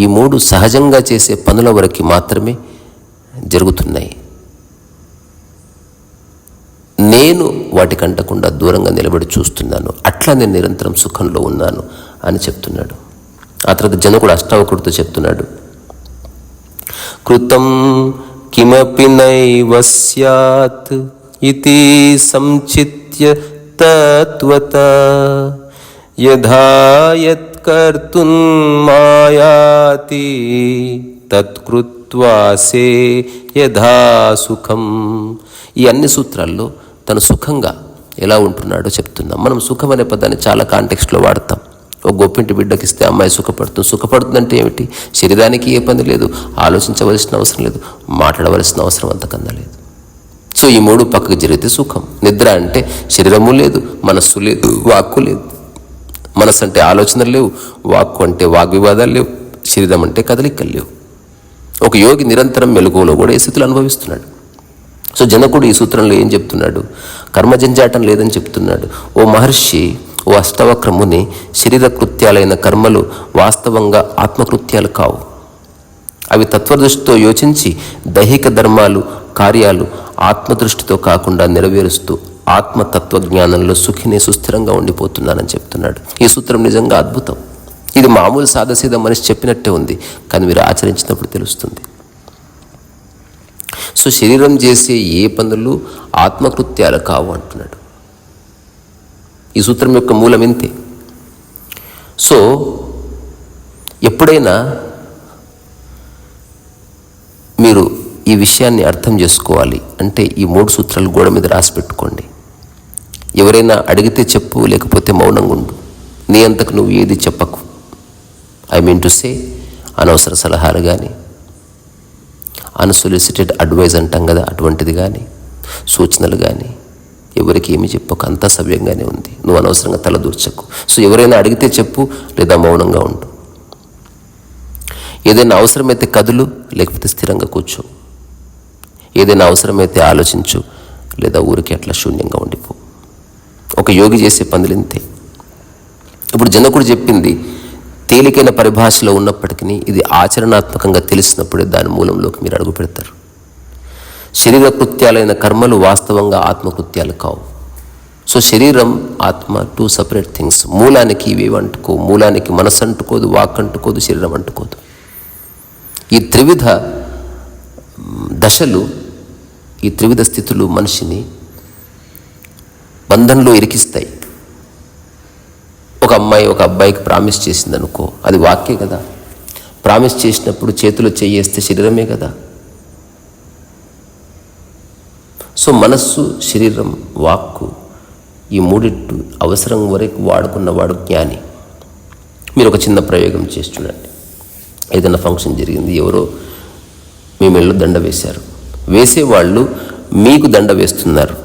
ఈ మూడు సహజంగా చేసే పనుల వరకు మాత్రమే జరుగుతున్నాయి. నేను వాటికి అంటకుండా దూరంగా నిలబడి చూస్తున్నాను. అట్లా నేను నిరంతరం సుఖంలో ఉన్నాను అని చెప్తున్నాడు. ఆ తర్వాత జనకుడు అష్టావకుడితో చెప్తున్నాడు, కృతం కిమపి నైవ స్యాత్ ఇతి సంచిత్య తత్వత యథా యత్ కర్తున్ మాయాతి తత్కృత్వా సే యథా సుఖం. ఈ అన్ని సూత్రాల్లో తను సుఖంగా ఎలా ఉంటున్నాడో చెప్తున్నాం. మనం సుఖం అనే పదాన్ని చాలా కాంటెక్స్ట్లో వాడతాం. ఒక గొప్పింటి బిడ్డకి ఇస్తే అమ్మాయి సుఖపడుతుంది. సుఖపడుతుందంటే ఏమిటి? శరీరానికి ఏ పని లేదు, ఆలోచించవలసిన అవసరం లేదు, మాట్లాడవలసిన అవసరం అంతకన్నా లేదు. సో ఈ మూడు పక్కకు జరిగితే సుఖం. నిద్ర అంటే శరీరము లేదు, మనస్సు లేదు, వాక్కు లేదు. మనస్సు అంటే ఆలోచనలు లేవు, వాక్కు అంటే వాగ్వివాదాలు లేవు, శరీరం అంటే కదలికలు లేవు. ఒక యోగి నిరంతరం మెలకువలో కూడా ఈ స్థితిలో అనుభవిస్తున్నాడు. సో జనకుడు ఈ సూత్రంలో ఏం చెప్తున్నాడు? కర్మజంజాటం లేదని చెప్తున్నాడు. ఓ మహర్షి, ఓ అష్టవక్రముని, శరీర కృత్యాలైన కర్మలు వాస్తవంగా ఆత్మకృత్యాలు కావు. అవి తత్వదృష్టితో యోచించి దైహిక ధర్మాలు, కార్యాలు ఆత్మదృష్టితో కాకుండా నెరవేరుస్తూ ఆత్మతత్వజ్ఞానంలో సుఖిని సుస్థిరంగా ఉండిపోతున్నానని చెప్తున్నాడు. ఈ సూత్రం నిజంగా అద్భుతం. ఇది మామూలు సాదాసీదా మనిషి చెప్పినట్టే ఉంది, కానీ మీరు ఆచరించినప్పుడు తెలుస్తుంది. సో శరీరం చేసే ఏ పనులు ఆత్మకృత్యాలు కావు అంటున్నాడు. ఈ సూత్రం యొక్క మూలం ఇంతే. సో ఎప్పుడైనా మీరు ఈ విషయాన్ని అర్థం చేసుకోవాలి అంటే ఈ 3 సూత్రాలు గోడ మీద రాసి పెట్టుకోండి. ఎవరైనా అడిగితే చెప్పు, లేకపోతే మౌనంగా ఉండు. నీ అంతకు నువ్వు ఏది చెప్పకు. ఐ మీన్ టు సే, అనవసర సలహాలు కానీ, అన్సొలిసిటెడ్ అడ్వైజ్ అంటాం కదా, అటువంటిది కానీ, సూచనలు కానీ ఎవరికి ఏమి చెప్పకు. అంతా సవ్యంగానే ఉంది. నువ్వు అనవసరంగా తలదూర్చకు. సో ఎవరైనా అడిగితే చెప్పు, లేదా మౌనంగా ఉండు. ఏదైనా అవసరమైతే కదులు, లేకపోతే స్థిరంగా కూర్చో. ఏదైనా అవసరమైతే ఆలోచించు, లేదా ఊరికి అట్లా శూన్యంగా ఉండిపో. ఒక యోగి చేసే పనులు ఇంతే. ఇప్పుడు జనకుడు చెప్పింది తేలికైన పరిభాషలో ఉన్నప్పటికీ ఇది ఆచరణాత్మకంగా తెలిసినప్పుడే దాని మూలంలోకి మీరు అడుగు పెడతారు. శరీర కృత్యాలైన కర్మలు వాస్తవంగా ఆత్మకృత్యాలు కావు. సో శరీరం, ఆత్మ 2 సపరేట్ థింగ్స్. మూలానికి ఇవేవి అంటుకో. మూలానికి మనసు అంటుకోదు, వాక్ అంటుకోదు, శరీరం అంటుకోదు. ఈ త్రివిధ దశలు, ఈ త్రివిధ స్థితులు మనిషిని బంధంలో ఇరికిస్తాయి. ఒక అమ్మాయి ఒక అబ్బాయికి ప్రామిస్ చేసింది అనుకో, అది వాక్యే కదా. ప్రామిస్ చేసినప్పుడు చేతిలో చేయేస్తే శరీరమే కదా. సో మనస్సు, శరీరం, వాక్కు ఈ మూడిట్టు అవసరం వరకు వాడుకున్నవాడు జ్ఞాని. మీరు ఒక చిన్న ప్రయోగం చేసి చూడండి. ఏదైనా ఫంక్షన్ జరిగింది, ఎవరో మీ మెళ్ళలో దండ వేశారు. వేసేవాళ్ళు మీకు దండ వేస్తున్నారు.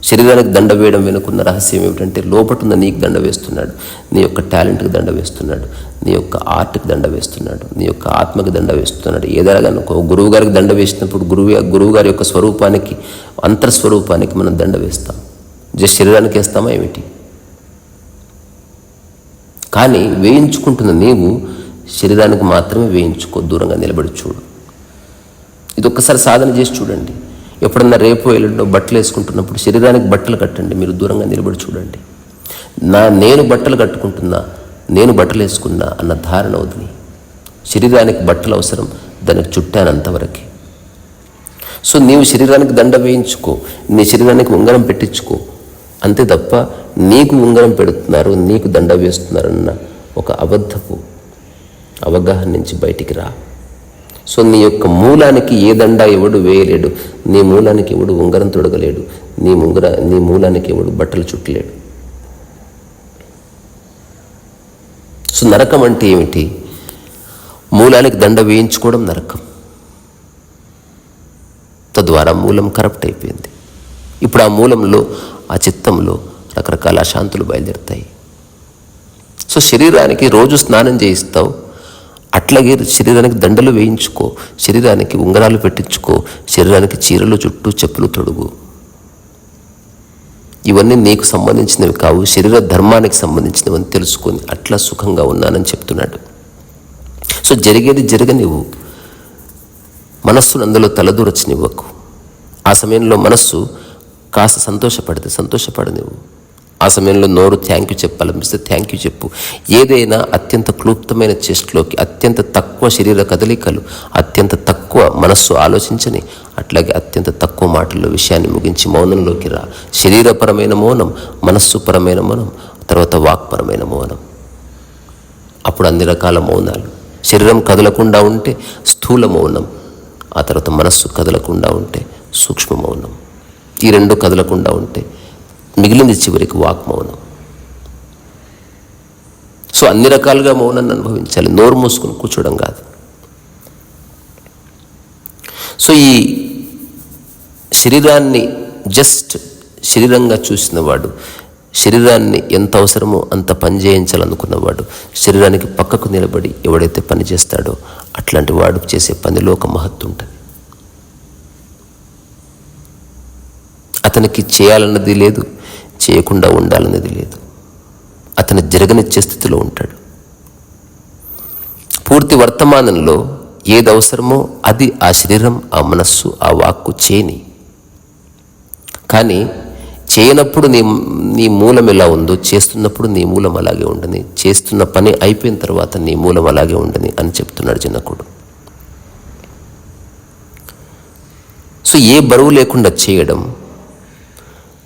శరీరానికి దండ వేయడం వెనుకున్న రహస్యం ఏమిటంటే లోపటున్న నీకు దండ వేస్తున్నాడు. నీ యొక్క టాలెంట్కి దండ వేస్తున్నాడు, నీ యొక్క ఆర్ట్కి దండ వేస్తున్నాడు, నీ యొక్క ఆత్మకి దండ వేస్తున్నాడు. ఏదైనా ఒక గురువు గారికి దండ వేసినప్పుడు గురువు గారి యొక్క స్వరూపానికి, అంతర్స్వరూపానికి మనం దండ వేస్తాం. జస్ట్ శరీరానికి వేస్తామా ఏమిటి? కానీ వేయించుకుంటున్న నీవు శరీరానికి మాత్రమే వేయించుకో. దూరంగా నిలబడి చూడు. ఇది ఒక్కసారి సాధన చేసి చూడండి. ఎప్పుడన్నా రేపు ఎల్లుండో బట్టలు వేసుకుంటున్నప్పుడు శరీరానికి బట్టలు కట్టండి, మీరు దూరంగా నిలబడి చూడండి. నేను బట్టలు కట్టుకుంటున్నా, నేను బట్టలు వేసుకున్నా అన్న ధారణ వదిలి, శరీరానికి బట్టలు అవసరం, దానికి చుట్టానంతవరకే. సో నీవు శరీరానికి దండ వేయించుకో, నీ శరీరానికి ఉంగరం పెట్టించుకో, అంతే తప్ప నీకు ఉంగరం పెడుతున్నారు, నీకు దండ వేస్తున్నారన్న ఒక అబద్ధపు అవగాహన నుంచి బయటికి రా. సో నీ యొక్క మూలానికి ఏ దండ ఎవడు వేయలేడు, నీ మూలానికి ఎవడు ఉంగరం తొడగలేడు, నీ మూలానికి ఎవడు బట్టలు చుట్టలేడు. సో నరకం అంటే ఏమిటి? మూలానికి దండ వేయించుకోవడం నరకం. తద్వారా మూలం కరప్ట్ అయిపోయింది. ఇప్పుడు ఆ మూలంలో, ఆ చిత్తంలో రకరకాల అశాంతులు బయలుదేరుతాయి. సో శరీరానికి రోజు స్నానం చేయిస్తావు, అట్లాగే శరీరానికి దండలు వేయించుకో, శరీరానికి ఉంగరాలు పెట్టించుకో, శరీరానికి చీరలు చుట్టూ చెప్పులు తొడుగు. ఇవన్నీ నీకు సంబంధించినవి కావు, శరీర ధర్మానికి సంబంధించినవి అని తెలుసుకొని అట్లా సుఖంగా ఉన్నానని చెప్తున్నాడు. సో జరిగేది జరగనివ్వు, మనస్సును అందులో తలదూరచనివ్వకు. ఆ సమయంలో మనస్సు కాస్త సంతోషపడనివ్వు. ఆ సమయంలో నోరు థ్యాంక్ యూ చెప్పాలనిపిస్తే థ్యాంక్ యూ చెప్పు. ఏదైనా అత్యంత క్లుప్తమైన చెస్ట్లోకి, అత్యంత తక్కువ శరీర కదలికలు, అత్యంత తక్కువ మనస్సు ఆలోచించని, అట్లాగే అత్యంత తక్కువ మాటల్లో విషయాన్ని ముగించి మౌనంలోకి రా. శరీరపరమైన మౌనం, మనస్సుపరమైన మౌనం, తర్వాత వాక్పరమైన మౌనం. అప్పుడు అన్ని రకాల మౌనాలు. శరీరం కదలకుండా ఉంటే స్థూల మౌనం, ఆ తర్వాత మనస్సు కదలకుండా ఉంటే సూక్ష్మ మౌనం, ఈ రెండు కదలకుండా ఉంటే మిగిలింది చివరికి వాక్ మౌనం. సో అన్ని రకాలుగా మౌనాన్ని అనుభవించాలి, నోరు మూసుకుని కూర్చోవడం కాదు. సో ఈ శరీరాన్ని జస్ట్ శరీరంగా చూసిన వాడు, శరీరాన్ని ఎంత అవసరమో అంత పని చేయించాలనుకున్నవాడు, శరీరానికి పక్కకు నిలబడి ఎవడైతే పని చేస్తాడో అట్లాంటి వాడు చేసే పనిలో ఒక మహత్తు ఉంటుంది. అతనికి చేయాలన్నది లేదు, చేయకుండా ఉండాలన్నది లేదు. అతను జరగనిచ్చే స్థితిలో ఉంటాడు. పూర్తి వర్తమానంలో ఏది అవసరమో అది ఆ శరీరం, ఆ మనస్సు, ఆ వాక్కు చేయని. కానీ చేయనప్పుడు నీ మూలం ఎలా ఉందో చేస్తున్నప్పుడు నీ మూలం అలాగే ఉండని, చేస్తున్న పని అయిపోయిన తర్వాత నీ మూలం అలాగే ఉండని అని చెప్తున్నాడు జనకుడు. సో ఏ బరువు లేకుండా చేయడం,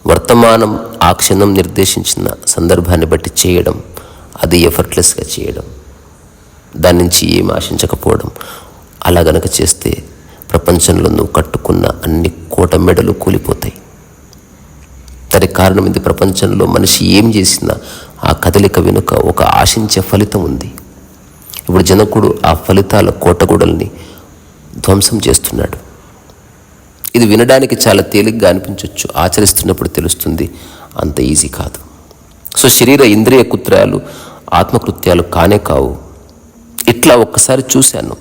వర్తమానం ఆ క్షణం నిర్దేశించిన సందర్భాన్ని బట్టి చేయడం, అది ఎఫర్ట్లెస్గా చేయడం, దాని నుంచి ఏమి ఆశించకపోవడం. అలా గనక చేస్తే ప్రపంచంలో నువ్వు కట్టుకున్న అన్ని కోట మెడలు కూలిపోతాయి. దానికి కారణం ఇది, ప్రపంచంలో మనిషి ఏం చేసినా ఆ కదలిక వెనుక ఒక ఆశించే ఫలితం ఉంది. ఇప్పుడు జనకుడు ఆ ఫలితాల కోటగూడల్ని ధ్వంసం చేస్తున్నాడు. ఇది వినడానికి చాలా తేలిగ్గా అనిపించవచ్చు, ఆచరిస్తున్నప్పుడు తెలుస్తుంది అంత ఈజీ కాదు. సో శరీర ఇంద్రియ కృత్యాలు ఆత్మకృత్యాలు కానే కావు. ఇట్లా ఒక్కసారి చూశాను.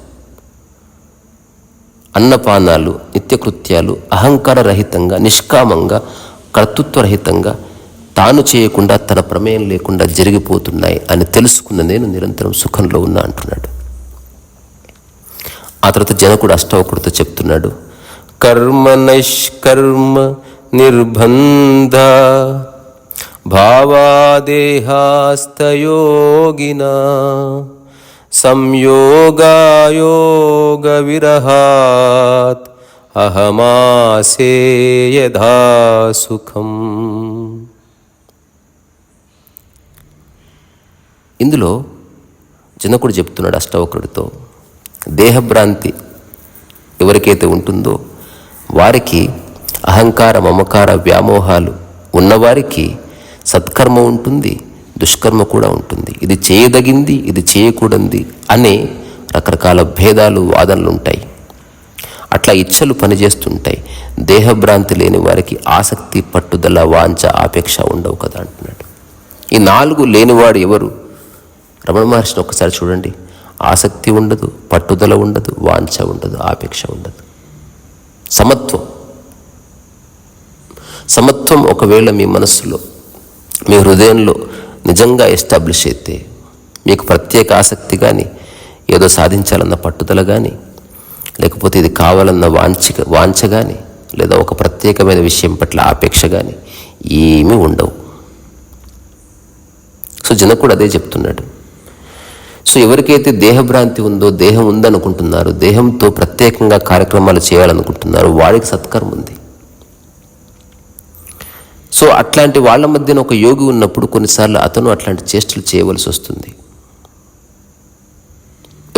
అన్నపానాలు నిత్యకృత్యాలు అహంకార రహితంగా, నిష్కామంగా, కర్తృత్వరహితంగా, తాను చేయకుండా తన ప్రమేయం లేకుండా జరిగిపోతున్నాయి అని తెలుసుకున్న నేను నిరంతరం సుఖంలో ఉన్నా అంటున్నాడు. ఆ తర్వాత జనకుడు అష్టావకుడితో చెప్తున్నాడు, కర్మ నైష్కర్మ నిర్బంధ భావాదేహాస్తయోగిన సంయోగాయోగ విరహాత్ అహమాసే యథా సుఖం. ఇందులో జనకుడు చెప్తున్నాడు అష్టావక్రుడితో, దేహభ్రాంతి ఎవరికైతే ఉంటుందో వారికి, అహంకార మమకార వ్యామోహాలు ఉన్నవారికి సత్కర్మ ఉంటుంది, దుష్కర్మ కూడా ఉంటుంది. ఇది చేయదగింది, ఇది చేయకూడదు అనే రకరకాల భేదాలు, వాదనలు ఉంటాయి. అట్లా ఇచ్చలు పనిచేస్తుంటాయి. దేహభ్రాంతి లేని వారికి ఆసక్తి, పట్టుదల, వాంఛ, ఆపేక్ష ఉండవు కదా అంటున్నాడు. ఈ 4 లేనివాడు ఎవరు? రమణ మహర్షిని ఒక్కసారి చూడండి. ఆసక్తి ఉండదు, పట్టుదల ఉండదు, వాంఛ ఉండదు, ఆపేక్ష ఉండదు. సమత్వం ఒకవేళ మీ మనస్సులో, మీ హృదయంలో నిజంగా ఎస్టాబ్లిష్ అయితే, మీకు ప్రత్యేక ఆసక్తి కానీ, ఏదో సాధించాలన్న పట్టుదల కానీ, లేకపోతే ఇది కావాలన్న వాంఛ కానీ, లేదా ఒక ప్రత్యేకమైన విషయం పట్ల ఆపేక్ష కానీ ఏమీ ఉండవు. సో జనకుడు అదే చెప్తున్నాడు. సో ఎవరికైతే దేహభ్రాంతి ఉందో, దేహం ఉందనుకుంటున్నారు, దేహంతో ప్రత్యేకంగా కార్యక్రమాలు చేయాలనుకుంటున్నారు, వాడికి సత్కర్మ ఉంది. సో అట్లాంటి వాళ్ళ మధ్యన ఒక యోగి ఉన్నప్పుడు కొన్నిసార్లు అతను అట్లాంటి చేష్టలు చేయవలసి వస్తుంది.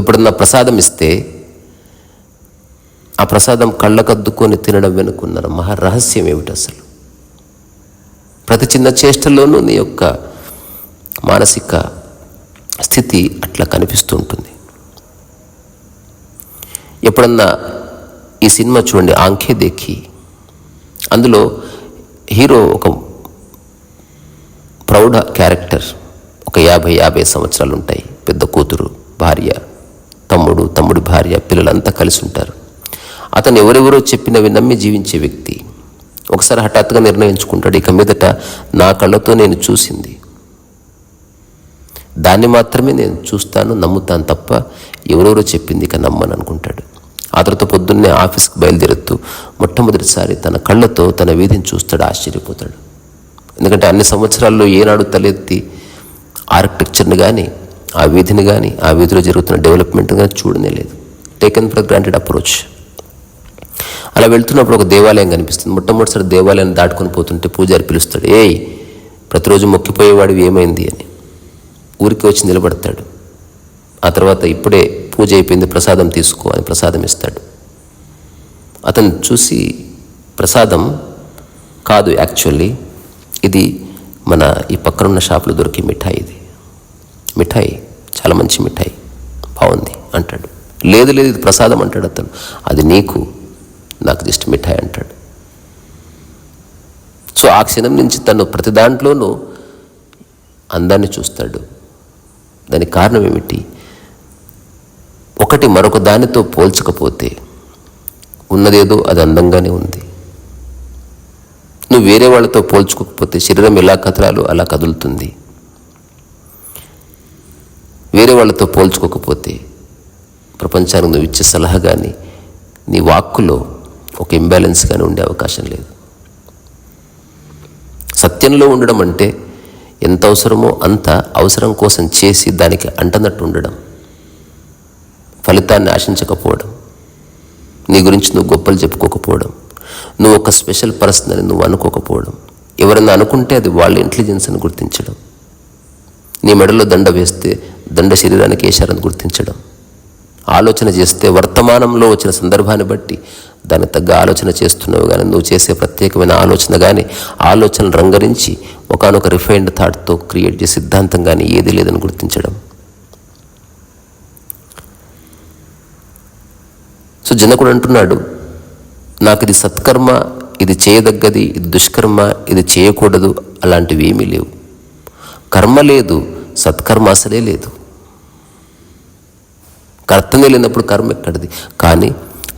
ఎప్పుడన్నా ప్రసాదం ఇస్తే ఆ ప్రసాదం కళ్ళకద్దుకొని తినడం వెనుకున్న మహారహస్యం ఏమిటి అసలు? ప్రతి చిన్న చేష్టలోనూ నీ యొక్క మానసిక స్థితి అట్లా కనిపిస్తూ ఉంటుంది. ఎప్పుడన్నా ఈ సినిమా చూడండి, ఆంఖే దేఖి. అందులో హీరో ఒక ప్రౌఢ క్యారెక్టర్, ఒక 50 సంవత్సరాలు ఉంటాయి, పెద్ద కూతురు, భార్య, తమ్ముడి భార్య, పిల్లలంతా కలిసి ఉంటారు. అతను ఎవరెవరో చెప్పినవి నమ్మి జీవించే వ్యక్తి. ఒకసారి హఠాత్తుగా నిర్ణయించుకుంటాడు, ఇక మీదట నా కళ్ళతో నేను చూసింది దాన్ని మాత్రమే నేను చూస్తాను, నమ్ముతాను తప్ప ఎవరెవరో చెప్పింది ఇక నమ్మని అనుకుంటాడు. ఆ తర్వాత పొద్దున్నే ఆఫీస్కి బయలుదేరుతూ మొట్టమొదటిసారి తన కళ్ళతో తన వీధిని చూస్తాడు, ఆశ్చర్యపోతాడు. ఎందుకంటే అన్ని సంవత్సరాల్లో ఏనాడు తలెత్తి ఆర్కిటెక్చర్ని కానీ, ఆ వీధిని కానీ, ఆ వీధిలో జరుగుతున్న డెవలప్మెంట్ కానీ చూడనే లేదు. Taken for granted approach. అలా వెళ్తున్నప్పుడు ఒక దేవాలయం కనిపిస్తుంది. మొట్టమొదటిసారి దేవాలయాన్ని దాటుకొని పోతుంటే పూజారి పిలుస్తాడు, ఏయ్ ప్రతిరోజు మొక్కిపోయేవాడివి ఏమైంది అని. ఊరికి వచ్చి నిలబడతాడు. ఆ తర్వాత ఇప్పుడే పూజ అయిపోయింది, ప్రసాదం తీసుకో అని ప్రసాదం ఇస్తాడు. అతను చూసి, ప్రసాదం కాదు, యాక్చువల్లీ ఇది మన ఈ పక్కనున్న షాపులో దొరికే మిఠాయి, ఇది మిఠాయి, చాలా మంచి మిఠాయి, బాగుంది అంటాడు. లేదు లేదు ఇది ప్రసాదం అంటాడు అతను. అది నీకు, నాకు జస్ట్ మిఠాయి అంటాడు. సో ఆ క్షణం నుంచి తను ప్రతి దాంట్లోనూ అందాన్ని చూస్తాడు. దానికి కారణం ఏమిటి? ఒకటి మరొక దానితో పోల్చకపోతే ఉన్నదేదో అది అందంగానే ఉంది. నువ్వు వేరే వాళ్ళతో పోల్చుకోకపోతే శరీరం ఎలా కదలాలో అలా కదులుతుంది. వేరే వాళ్ళతో పోల్చుకోకపోతే ప్రపంచానికి నువ్వు ఇచ్చే సలహా కానీ నీ వాక్కులో ఒక ఇంబ్యాలెన్స్ కానీ ఉండే అవకాశం లేదు. సత్యంలో ఉండడం అంటే ఎంత అవసరమో అంత అవసరం కోసం చేసి దానికి అంటనట్టు ఉండడం, ఫలితాన్ని ఆశించకపోవడం, నీ గురించి నువ్వు గొప్పలు చెప్పుకోకపోవడం, నువ్వు ఒక స్పెషల్ పర్సన్ అని నువ్వు అనుకోకపోవడం, ఎవరైనా అనుకుంటే అది వాళ్ళ ఇంటెలిజెన్స్ అని గుర్తించడం, నీ మెడలో దండ వేస్తే దండ శరీరానికి వేశారని గుర్తించడం, ఆలోచన చేస్తే వర్తమానంలో వచ్చిన సందర్భాన్ని బట్టి దానికి తగ్గ ఆలోచన చేస్తున్నావు కానీ నువ్వు చేసే ప్రత్యేకమైన ఆలోచన కానీ ఆలోచనలు రంగరించి ఒకనొక రిఫైన్డ్ థాట్తో క్రియేట్ చేసే సిద్ధాంతం కానీ ఏది లేదని గుర్తించడం. సో జనకుడు అంటున్నాడు, నాకు ఇది సత్కర్మ, ఇది చేయదగ్గది, ఇది దుష్కర్మ, ఇది చేయకూడదు, అలాంటివి ఏమీ లేవు. కర్మ లేదు, సత్కర్మ అసలే లేదు. కర్తనే లేనప్పుడు కర్మ ఎక్కడిది? కానీ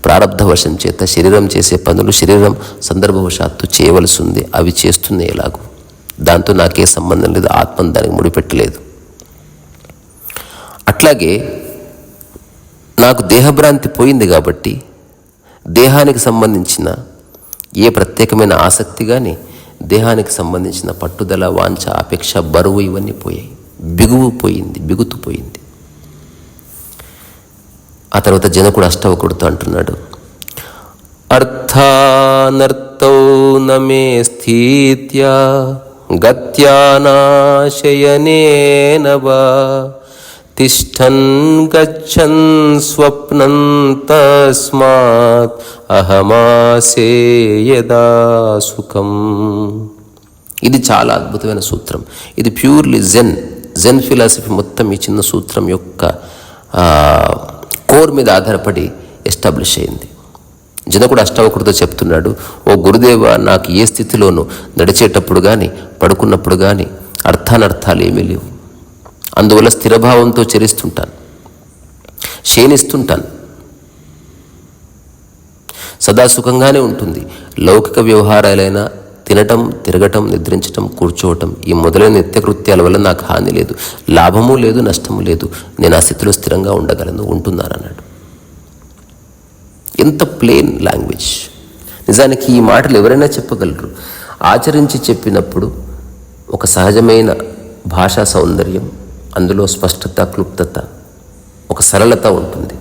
ప్రారబ్ధవశం చేత శరీరం చేసే పనులు శరీరం సందర్భవశాత్తు చేయవలసి ఉంది, అవి చేస్తుంది ఎలాగూ. దాంతో నాకే సంబంధం లేదు, ఆత్మను దానికి ముడిపెట్టలేదు. అట్లాగే నాకు దేహభ్రాంతి పోయింది కాబట్టి దేహానికి సంబంధించిన ఏ ప్రత్యేకమైన ఆసక్తి కానీ, దేహానికి సంబంధించిన పట్టుదల, వాంఛ, అపేక్ష, బరువు ఇవన్నీ పోయాయి. బిగువు పోయింది, బిగుతు పోయింది. ఆ తర్వాత జనకుడు అష్టవకుడితో అంటున్నాడు, అర్థానర్థౌ నమే స్థిత్యా గత్యానాశయనేన వా తిష్టన్ గచ్చన్ స్వప్నం తస్మాత్ అహమాసే యదా సుఖం. ఇది చాలా అద్భుతమైన సూత్రం. ఇది ప్యూర్లీ జెన్ ఫిలాసఫీ మొత్తం ఈ చిన్న సూత్రం యొక్క కోర్ మీద ఆధారపడి ఎస్టాబ్లిష్ అయింది. జనకుడు అష్టావకుడితో చెప్తున్నాడు, ఓ గురుదేవ, నాకు ఏ స్థితిలోనూ నడిచేటప్పుడు కానీ పడుకున్నప్పుడు కానీ అర్థానర్థాలు ఏమీ లేవు. అందువల్ల స్థిరభావంతో చరిస్తుంటాను, క్షీణిస్తుంటాను, సదా సుఖంగానే ఉంటుంది. లౌకిక వ్యవహారాలైనా తినటం, తిరగటం, నిద్రించటం, కూర్చోవటం, ఈ మొదలైన నిత్యకృత్యాల వల్ల నాకు హాని లేదు, లాభము లేదు, నష్టము లేదు. నేను ఆ స్థితిలో స్థిరంగా ఉండగలను, ఉంటున్నానన్నాడు. ఎంత ప్లెయిన్ లాంగ్వేజ్! నిజానికి ఈ మాటలు ఎవరైనా చెప్పగలరు. ఆచరించి చెప్పినప్పుడు ఒక సహజమైన భాషా సౌందర్యం, అందులో స్పష్టత, క్లుప్తత, ఒక సరళత ఉంటుంది.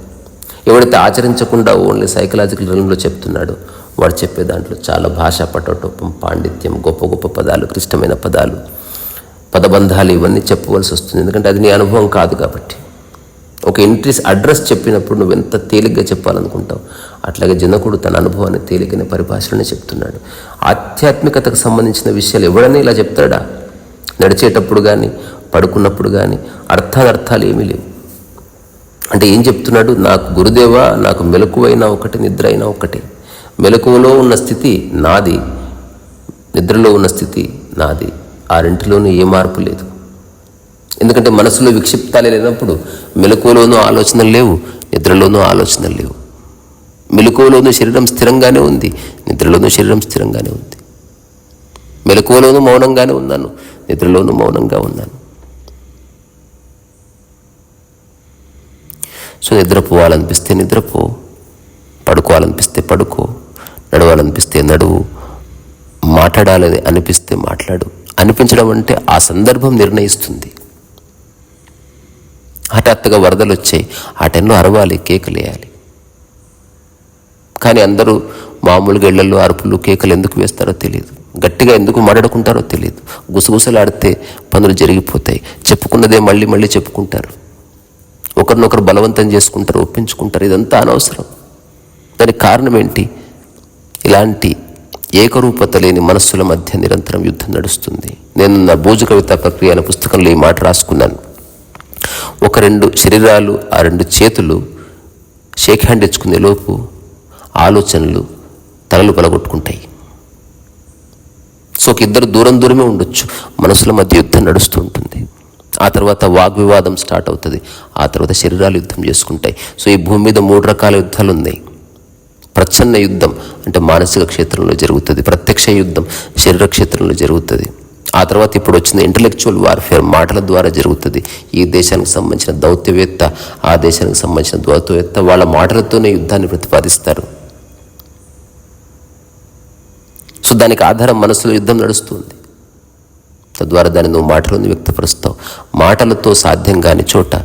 ఎవరైతే ఆచరించకుండా ఓన్లీ సైకలాజికల్ రంగంలో చెప్తున్నాడో వాడు చెప్పే దాంట్లో చాలా భాషా పటోటోపం, పాండిత్యం, గొప్ప గొప్ప పదాలు, క్లిష్టమైన పదాలు, పదబంధాలు ఇవన్నీ చెప్పవలసి వస్తుంది. ఎందుకంటే అది నీ అనుభవం కాదు కాబట్టి. ఒక అడ్రస్ చెప్పినప్పుడు నువ్వు ఎంత తేలిగ్గా చెప్పాలనుకుంటావు, అట్లాగే జనకుడు తన అనుభవాన్ని తేలికనే పరిభాషలోనే చెప్తున్నాడు. ఆధ్యాత్మికతకు సంబంధించిన విషయాలు ఎవడన్నా ఇలా చెప్తాడా? నడిచేటప్పుడు కానీ పడుకున్నప్పుడు కానీ అర్థాలు ఏమీ లేవు. అంటే ఏం చెప్తున్నాడు? నాకు గురుదేవా, నాకు మెలకువైనా ఒకటి, నిద్ర అయినా ఒకటి. మెలకువలో ఉన్న స్థితి నాది, నిద్రలో ఉన్న స్థితి నాది. ఆ రెంటిలోనూ ఏ మార్పు లేదు. ఎందుకంటే మనసులో విక్షిప్తాలే లేనప్పుడు మెలకువలోనూ ఆలోచనలు లేవు, నిద్రలోనూ ఆలోచనలు లేవు. మెలకువలోనూ శరీరం స్థిరంగానే ఉంది, నిద్రలోనూ శరీరం స్థిరంగానే ఉంది. మెలకువలోనూ మౌనంగానే ఉన్నాను, నిద్రలోనూ మౌనంగా ఉన్నాను. సో నిద్రపోవాలనిపిస్తే నిద్రపో, పడుకోవాలనిపిస్తే పడుకో, నడవాలనిపిస్తే నడువు, మాట్లాడాలని అనిపిస్తే మాట్లాడు. అనిపించడం అంటే ఆ సందర్భం నిర్ణయిస్తుంది. హఠాత్తుగా వరదలు వచ్చాయి, ఆ టైంలో అరవాలి, కేకలేయాలి. కానీ అందరూ మామూలుగా ఇళ్లలో అరుపులు, కేకలు ఎందుకు వేస్తారో తెలియదు, గట్టిగా ఎందుకు మాట్లాడుకుంటారో తెలియదు. గుసగుసలాడితే పనులు జరిగిపోతాయి, చెప్పుకున్నదే మళ్ళీ మళ్ళీ చెప్పుకుంటారు. ఒకరినొకరు బలవంతం చేసుకుంటారు, ఒప్పించుకుంటారు. ఇదంతా అనవసరం. దానికి కారణం ఏంటి? ఇలాంటి ఏకరూపత లేని మనస్సుల మధ్య నిరంతరం యుద్ధం నడుస్తుంది. నేను నా భోజ కవితా ప్రక్రియ అనే పుస్తకంలో ఈ మాట రాసుకున్నాను. ఒక 2 శరీరాలు, ఆ 2 చేతులు షేక్ హ్యాండ్ ఇచ్చుకునే లోపు ఆలోచనలు తలలు పలగొట్టుకుంటాయి. సో ఒక ఇద్దరు దూరమే ఉండొచ్చు, మనసుల మధ్య యుద్ధం నడుస్తూ ఉంటుంది. ఆ తర్వాత వాగ్వివాదం స్టార్ట్ అవుతుంది. ఆ తర్వాత శరీరాలు యుద్ధం చేసుకుంటాయి. సో ఈ భూమి మీద 3 రకాల యుద్ధాలు ఉన్నాయి. ప్రచ్ఛన్న యుద్ధం అంటే మానసిక క్షేత్రంలో జరుగుతుంది. ప్రత్యక్ష యుద్ధం శరీర క్షేత్రంలో జరుగుతుంది. ఆ తర్వాత ఇప్పుడు వచ్చిన ఇంటలెక్చువల్ వార్ఫేర్ మాటల ద్వారా జరుగుతుంది. ఈ దేశానికి సంబంధించిన దౌత్యవేత్త, ఆ దేశానికి సంబంధించిన దౌత్యవేత్త వాళ్ళ మాటలతోనే యుద్ధాన్ని ప్రతిపాదిస్తారు. సో దానికి ఆధారం మనసులో యుద్ధం నడుస్తుంది. తద్వారా దాన్ని నువ్వు మాటలను వ్యక్తపరుస్తావు. మాటలతో సాధ్యం కాని చోట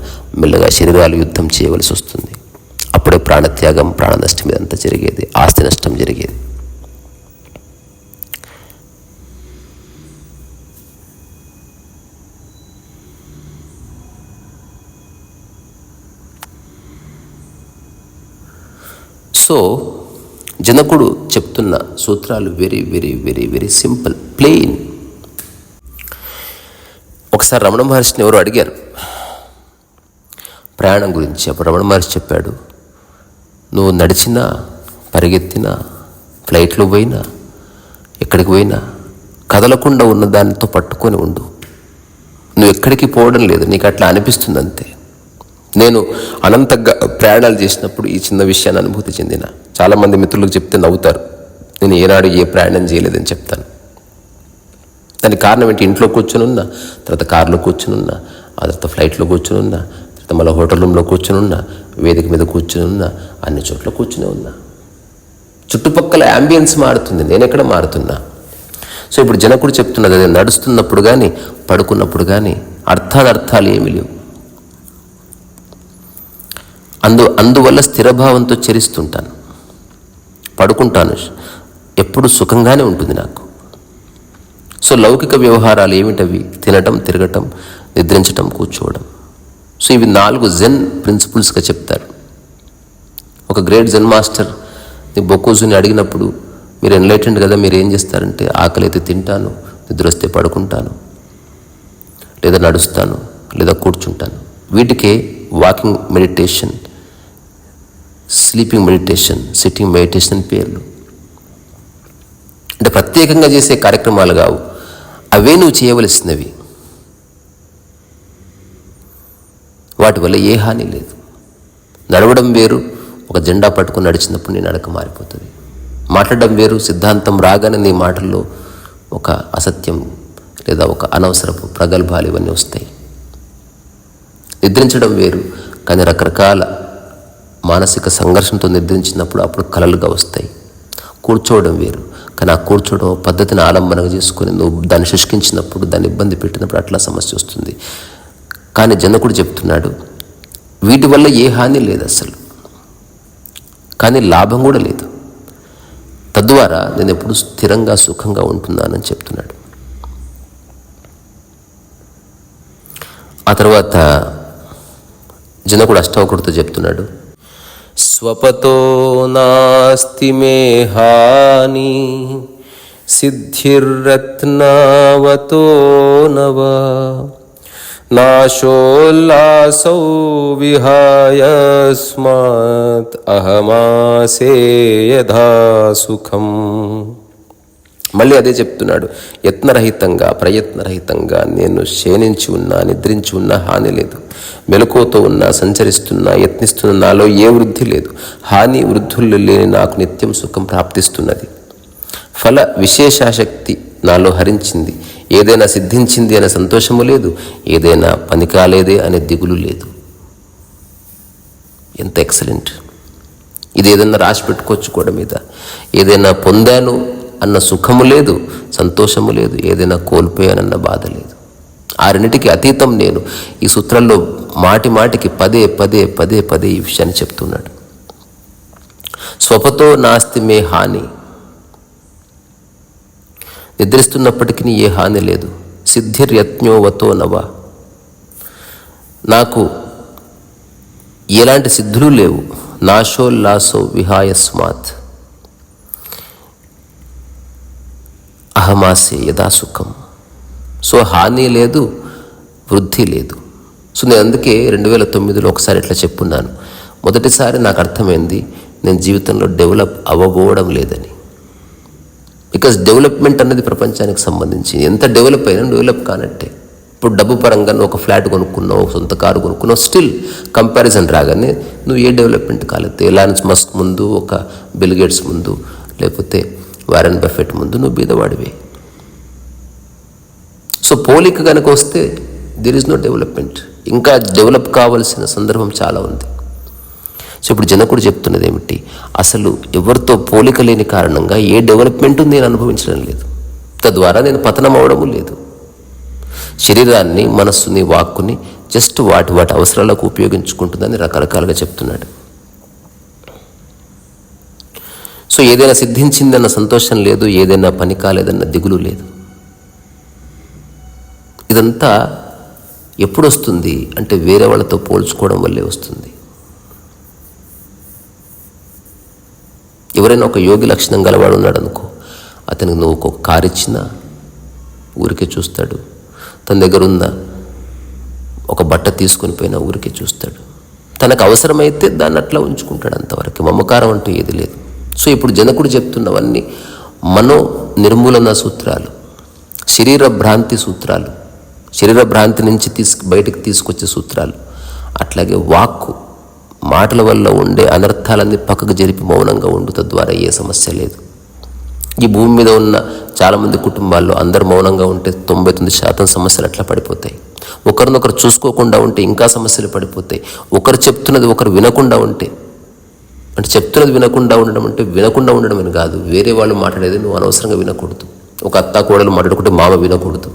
మెల్లగా శరీరాలు యుద్ధం చేయవలసి వస్తుంది. అప్పుడే ప్రాణత్యాగం, ప్రాణ నష్టం ఇదంతా జరిగేది, ఆస్తి నష్టం జరిగేది. సో జనకుడు చెప్తున్న సూత్రాలు very very very very simple, plain. ఒకసారి రమణ మహర్షిని ఎవరు అడిగారు ప్రయాణం గురించి. అప్పుడు రమణ మహర్షి చెప్పాడు, నువ్వు నడిచినా, పరిగెత్తినా, ఫ్లైట్లో పోయినా, ఎక్కడికి పోయినా కదలకుండా ఉన్న దానితో పట్టుకొని ఉండు. నువ్వు ఎక్కడికి పోవడం లేదు, నీకు అట్లా అనిపిస్తుంది అంతే. నేను అనంతంగా ప్రయాణాలు చేసినప్పుడు ఈ చిన్న విషయాన్ని అనుభూతి చెందిన. చాలామంది మిత్రులకు చెప్తే నవ్వుతారు, నేను ఏనాడు ఏ ప్రయాణం చేయలేదని చెప్తాను. దానికి కారణం ఏంటి? ఇంట్లో కూర్చొని ఉన్నా, తర్వాత కారులో కూర్చొని ఉన్నా, ఆ తర్వాత ఫ్లైట్లో కూర్చొని ఉన్నా, తర్వాత మళ్ళీ హోటల్ రూమ్లో కూర్చొని ఉన్నా, వేదిక మీద కూర్చొని ఉన్నా, అన్ని చోట్ల కూర్చొని ఉన్నా. చుట్టుపక్కల యాంబియన్స్ మారుతుంది, నేను ఎక్కడ మారుతున్నా. సో ఇప్పుడు జనకుడు చెప్తున్నది అదే, నడుస్తున్నప్పుడు కానీ పడుకున్నప్పుడు కానీ అర్థాలు ఏమీ లేవు. అందువల్ల స్థిరభావంతో చరిస్తుంటాను, పడుకుంటాను, ఎప్పుడు సుఖంగానే ఉంటుంది నాకు. సో లౌకిక వ్యవహారాలు ఏమిటవి? తినటం, తిరగటం, నిద్రించటం, కూర్చోవడం. సో ఇవి 4 జెన్ ప్రిన్సిపుల్స్గా చెప్తారు. ఒక గ్రేట్ జెన్ మాస్టర్ బొకోజుని అడిగినప్పుడు, మీరు ఎన్లైటెండ్ కదా, మీరు ఏం చేస్తారంటే, ఆకలి అయితే తింటాను, నిద్ర వస్తే పడుకుంటాను, లేదా నడుస్తాను, లేదా కూర్చుంటాను. వీటికే walking meditation, sleeping meditation, sitting meditation పేర్లు. అంటే ప్రత్యేకంగా చేసే కార్యక్రమాలు కావు, అవే నువ్వు చేయవలసినవి. వాటి వల్ల ఏ హాని లేదు. నడవడం వేరు, ఒక జెండా పట్టుకుని నడిచినప్పుడు నీ నడక మారిపోతుంది. మాట్లాడడం వేరు, సిద్ధాంతం రాగానే నీ మాటల్లో ఒక అసత్యం లేదా ఒక అనవసరపు ప్రగల్భాలు ఇవన్నీ వస్తాయి. నిద్రించడం వేరు, కానీ రకరకాల మానసిక సంఘర్షణతో నిద్రించినప్పుడు అప్పుడు కలలుగా వస్తాయి. కూర్చోవడం వేరు, కానీ ఆ కూర్చోవడం పద్ధతిని ఆలంబనగా చేసుకొని నువ్వు దాన్ని శుష్కించినప్పుడు, దాన్ని ఇబ్బంది పెట్టినప్పుడు అట్లా సమస్య వస్తుంది. కానీ జనకుడు చెప్తున్నాడు, వీటి వల్ల ఏ హాని లేదు అసలు, కానీ లాభం కూడా లేదు. తద్వారా నేను ఎప్పుడు స్థిరంగా సుఖంగా ఉంటున్నానని చెప్తున్నాడు. ఆ తర్వాత జనకుడు అష్టావకుడితో చెప్తున్నాడు, స్వపతో నాస్తి మే హాని సిద్ధిర్రత్నావతో నవా నాశోల్లాసౌ విహాయస్మాత్ అహమాసే యథా సుఖం. మళ్ళీ అదే చెప్తున్నాడు, యత్నరహితంగా, ప్రయత్నరహితంగా నేను క్షీణించి ఉన్నా, నిద్రించి ఉన్నా హాని లేదు. మెలకువతో ఉన్నా, సంచరిస్తున్నా, యత్నిస్తున్న నాలో ఏ వృద్ధి లేదు. హాని వృద్ధులు లేని నాకు నిత్యం సుఖం ప్రాప్తిస్తున్నది. ఫల విశేషాశక్తి నాలో హరించింది. ఏదైనా సిద్ధించింది అనే సంతోషము లేదు, ఏదైనా పని కాలేదే అనే దిగులు లేదు. ఎంత ఎక్సలెంట్! ఇది ఏదైనా రాసి పెట్టుకోవచ్చు గోడ మీద. ఏదైనా పొందాను అన్న సుఖము లేదు, సంతోషము లేదు, ఏదైనా కోల్పోయానన్న బాధ లేదు. ఆ రెండిటికి అతీతం నేను. ఈ సూత్రాల్లో మాటి మాటికి పదే పదే పదే పదే ఈ విషయాన్ని చెప్తున్నాడు. స్వపతో నాస్తి మే హాని, నిద్రిస్తున్నప్పటికీ ఏ హాని లేదు. సిద్ధిర్యత్నోవతో నవ, నాకు ఎలాంటి సిద్ధులు లేవు. నాశోల్లాసో విహాయస్మాత్ అహమాసే యథా సుఖం. సో హాని లేదు, వృద్ధి లేదు. సో నేను అందుకే 2009లో ఒకసారి ఇట్లా చెప్పున్నాను. మొదటిసారి నాకు అర్థమైంది నేను జీవితంలో డెవలప్ అవ్వబోవడం లేదని. బికాజ్ డెవలప్మెంట్ అన్నది ప్రపంచానికి సంబంధించి ఎంత డెవలప్ అయినా డెవలప్ కానట్టే. ఇప్పుడు డబ్బు పరంగా నువ్వు ఒక ఫ్లాట్ కొనుక్కున్నావు, సొంత కారు కొనుక్కున్నావు, స్టిల్ కంపారిజన్ రాగానే నువ్వు ఏ డెవలప్మెంట్ కాలేదు. ఎలాన్ మస్క్ ముందు, ఒక బిల్ గేట్స్ ముందు, లేకపోతే వారెన్ బఫెట్ ముందు నువ్వు బీదవాడివే. సో పోలిక కనుక వస్తే దేర్ ఈజ్ నో డెవలప్మెంట్. ఇంకా డెవలప్ కావాల్సిన సందర్భం చాలా ఉంది. సో ఇప్పుడు జనకుడు చెప్తున్నది ఏమిటి, అసలు ఎవరితో పోలిక లేని కారణంగా ఏ డెవలప్మెంట్ నేను అనుభవించడం లేదు, తద్వారా నేను పతనం అవడము లేదు. శరీరాన్ని, మనస్సుని, వాక్కుని జస్ట్ వాటి అవసరాలకు ఉపయోగించుకుంటుందని రకరకాలుగా చెప్తున్నాడు. సో ఏదైనా సిద్ధించిందన్న సంతోషం లేదు, ఏదైనా పని కాలేదన్న దిగులు లేదు. ఇదంతా ఎప్పుడు వస్తుంది అంటే వేరే వాళ్ళతో పోల్చుకోవడం వల్లే వస్తుంది. ఎవరైనా ఒక యోగి లక్షణం గలవాడు ఉన్నాడు అనుకో, అతనికి నువ్వు ఒక కారు ఇచ్చినా ఊరికే చూస్తాడు. తన దగ్గర ఉన్న ఒక బట్ట తీసుకొని పోయినా ఊరికే చూస్తాడు. తనకు అవసరమైతే దాన్ని అట్లా ఉంచుకుంటాడు, అంతవరకు. మమకారం అంటూ ఏది లేదు. సో ఇప్పుడు జనకుడు చెప్తున్నవన్నీ మనో నిర్మూలన సూత్రాలు, శరీర భ్రాంతి సూత్రాలు, శరీర భ్రాంతి నుంచి బయటికి తీసుకొచ్చే సూత్రాలు. అట్లాగే వాక్కు, మాటల వల్ల ఉండే అనర్థాలన్నీ పక్కకు జరిపి మౌనంగా ఉండు, తద్వారా ఏ సమస్య లేదు. ఈ భూమి మీద ఉన్న చాలామంది కుటుంబాల్లో అందరు మౌనంగా ఉంటే 99% సమస్యలు అట్లా పడిపోతాయి. ఒకరినొకరు చూసుకోకుండా ఉంటే ఇంకా సమస్యలు పడిపోతాయి. ఒకరు చెప్తున్నది ఒకరు వినకుండా ఉంటే, అంటే చెప్తున్నది వినకుండా ఉండడం అంటే వినకుండా ఉండడం అని కాదు, వేరే వాళ్ళు మాట్లాడేది నువ్వు అనవసరంగా వినకూడదు. ఒక అత్త కోడలు మాట్లాడుకుంటే మామ వినకూడదు.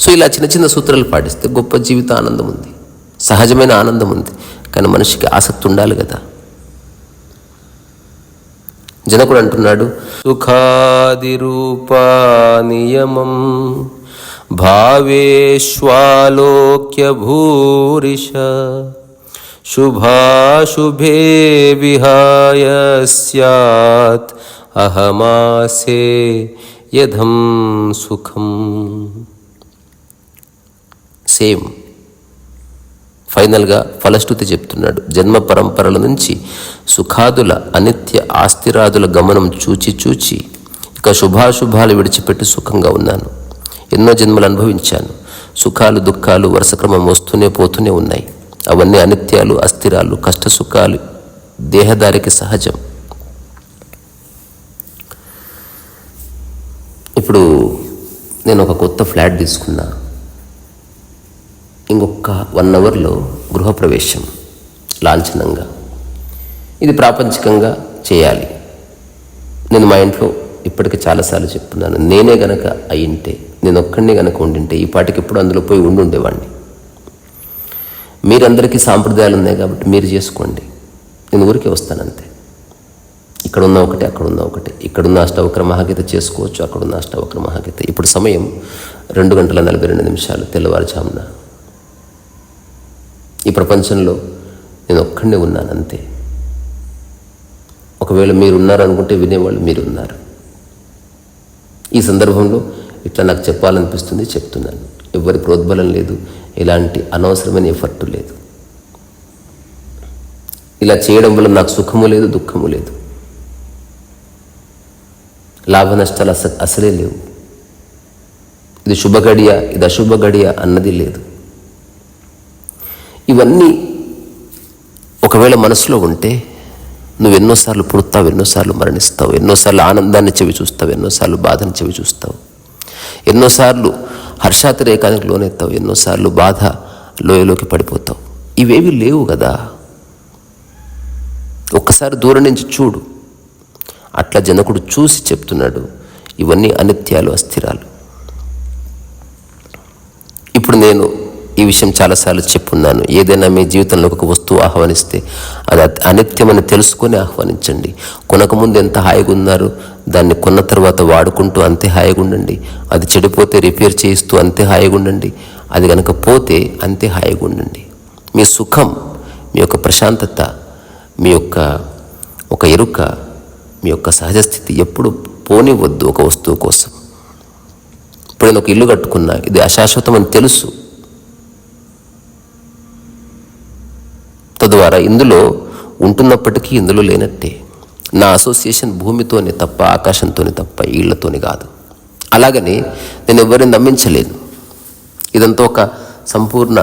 సో ఇలా చిన్న చిన్న సూత్రాలు పాటిస్తే గొప్ప జీవిత ఆనందం ఉంది, సహజమైన ఆనందం ఉంది. కానీ మనిషికి ఆసక్తి ఉండాలి కదా. జనకుడు అంటున్నాడు, సుఖాది రూపా నియమం భావేష్వాలోక్య భూరిష శుభాశుభే విహాయ స్యాత్ అహమాసే యథం సుఖం. సేమ్ ఫైనల్గా ఫలశ్రుతి చెప్తున్నాడు, జన్మ పరంపరల నుంచి సుఖాదుల అనిత్య ఆస్తిరాదుల గమనం చూచి చూచి ఇక శుభాశుభాలు విడిచిపెట్టి సుఖంగా ఉన్నాను. ఎన్నో జన్మలు అనుభవించాను. సుఖాలు దుఃఖాలు వరుసక్రమం వస్తూనే పోతూనే ఉన్నాయి. అవన్నీ అనిత్యాలు, అస్థిరాలు, కష్టసుఖాలు దేహదారికి సహజం. ఇప్పుడు నేను ఒక కొత్త ఫ్లాట్ తీసుకున్నా. ఇంకొక 1 అవర్లో గృహప్రవేశం లాంఛనంగా. ఇది ప్రాపంచికంగా చేయాలి. నేను మా ఇంట్లో ఇప్పటికి చాలాసార్లు చెప్తున్నాను, నేనే గనక అయింటే, నేను ఒక్కడినే గనక ఉండింటే ఈ పాటికి ఇప్పుడు అందులో పోయి ఉండేవాడిని. మీరందరికీ సాంప్రదాయాలు ఉన్నాయి కాబట్టి మీరు చేసుకోండి, నేను ఊరికే వస్తానంతే. ఇక్కడున్న ఒకటే, అక్కడున్న ఒకటే. ఇక్కడున్న అష్టవక్ర మహాగీత చేసుకోవచ్చు, అక్కడున్న అష్టవక్ర మహాగీత. ఇప్పుడు సమయం 2:42 తెల్లవారుజామున. ఈ ప్రపంచంలో నేను ఒక్కడే ఉన్నాను అంతే. ఒకవేళ మీరు ఉన్నారు అనుకుంటే వినేవాళ్ళు మీరు ఉన్నారు. ఈ సందర్భంలో ఇట్లా నాకు చెప్పాలనిపిస్తుంది, చెప్తున్నాను. ఎవరి ప్రోద్బలం లేదు, ఎలాంటి అనవసరమైన ఎఫర్టు లేదు. ఇలా చేయడం వల్ల నాకు సుఖము లేదు, దుఃఖము లేదు, లాభ నష్టాలు అసలే లేవు. ఇది శుభ గడియ, ఇది అశుభ గడియ అన్నది లేదు. ఇవన్నీ ఒకవేళ మనసులో ఉంటే నువ్వు ఎన్నోసార్లు పుడతావు, ఎన్నోసార్లు మరణిస్తావు, ఎన్నోసార్లు ఆనందాన్ని చెవి చూస్తావు, ఎన్నోసార్లు బాధని చెవి చూస్తావు, ఎన్నోసార్లు హర్షాతిరేకానికి లోనెత్తావు, ఎన్నోసార్లు బాధ లోయలోకి పడిపోతావు. ఇవేవి లేవు కదా. ఒక్కసారి దూరం నుంచి చూడు. అట్లా జనకుడు చూసి చెప్తున్నాడు, ఇవన్నీ అనిత్యాలు, అస్థిరాలు. ఇప్పుడు నేను ఈ విషయం చాలాసార్లు చెప్పున్నాను. ఏదైనా మీ జీవితంలో ఒక వస్తువు ఆహ్వానిస్తే అది అనిత్యమని తెలుసుకొని ఆహ్వానించండి. కొనకముందు ఎంత హాయిగా ఉన్నారు, దాన్ని కొన్న తర్వాత వాడుకుంటూ అంతే హాయిగా ఉండండి. అది చెడిపోతే రిపేర్ చేయిస్తూ అంతే హాయిగా ఉండండి. అది కనుక పోతే అంతే హాయిగా ఉండండి. మీ సుఖం, మీ యొక్క ప్రశాంతత, మీ యొక్క ఒక ఎరుక, మీ యొక్క సహజ స్థితి ఎప్పుడు పోనివద్దు ఒక వస్తువు కోసం. ఇప్పుడు నేను ఒక ఇల్లు కట్టుకున్నా, ఇది అశాశ్వతం అని తెలుసు. తద్వారా ఇందులో ఉంటున్నప్పటికీ ఇందులో లేనట్టే. నా అసోసియేషన్ భూమితోనే తప్ప, ఆకాశంతోనే తప్ప, ఇళ్లతోని కాదు. అలాగని నేను ఎవరిని నమ్మించలేను. ఇదంతా ఒక సంపూర్ణ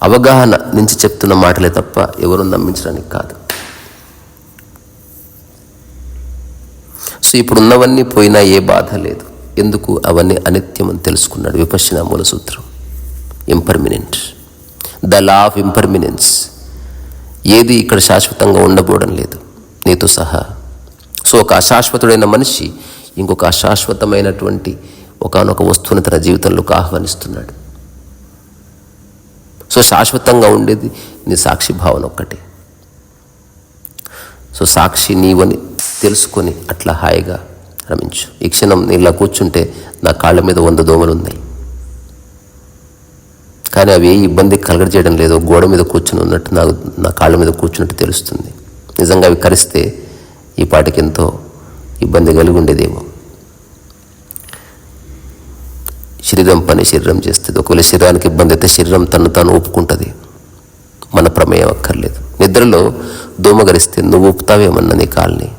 అవగాహన నుంచి చెప్తున్న మాటలే తప్ప ఎవరు నమ్మించడానికి కాదు. సో ఇప్పుడు ఉన్నవన్నీ పోయినా ఏ బాధ లేదు. ఎందుకు? అవన్నీ అనిత్యం అని తెలుసుకున్నాడు. విపశ్యన మూల సూత్రం. ఇంపర్మినెంట్, ద లా ఆఫ్ ఇంపర్మినెన్స్. ఏది ఇక్కడ శాశ్వతంగా ఉండబోవడం లేదు, నీతో సహా. సో ఒక అశాశ్వతుడైన మనిషి ఇంకొక అశాశ్వతమైనటువంటి ఒకానొక వస్తువుని తన జీవితంలోకి ఆహ్వానిస్తున్నాడు. సో శాశ్వతంగా ఉండేది నీ సాక్షి భావన ఒక్కటే. సో సాక్షి నీవని తెలుసుకొని అట్లా హాయిగా రమించు. ఈ క్షణం నేను ఇలా కూర్చుంటే నా కాళ్ళ మీద 100 దోమలు ఉన్నాయి, కానీ అవి ఏ ఇబ్బంది కలగజేయడం లేదు. గోడ మీద కూర్చుని ఉన్నట్టు నా కాళ్ళ మీద కూర్చున్నట్టు తెలుస్తుంది. నిజంగా అవి కరిస్తే ఈ పాటికి ఎంతో ఇబ్బంది కలిగి ఉండేదేమో. శరీరం పని శరీరం చేస్తుంది. ఒకవేళ శరీరానికి ఇబ్బంది అయితే శరీరం తను తాను ఒప్పుకుంటుంది, మన ప్రమేయం అక్కర్లేదు. నిద్రలో దోమ గరిస్తే నువ్వు ఊపుతావేమన్నా నీ కాల్ని,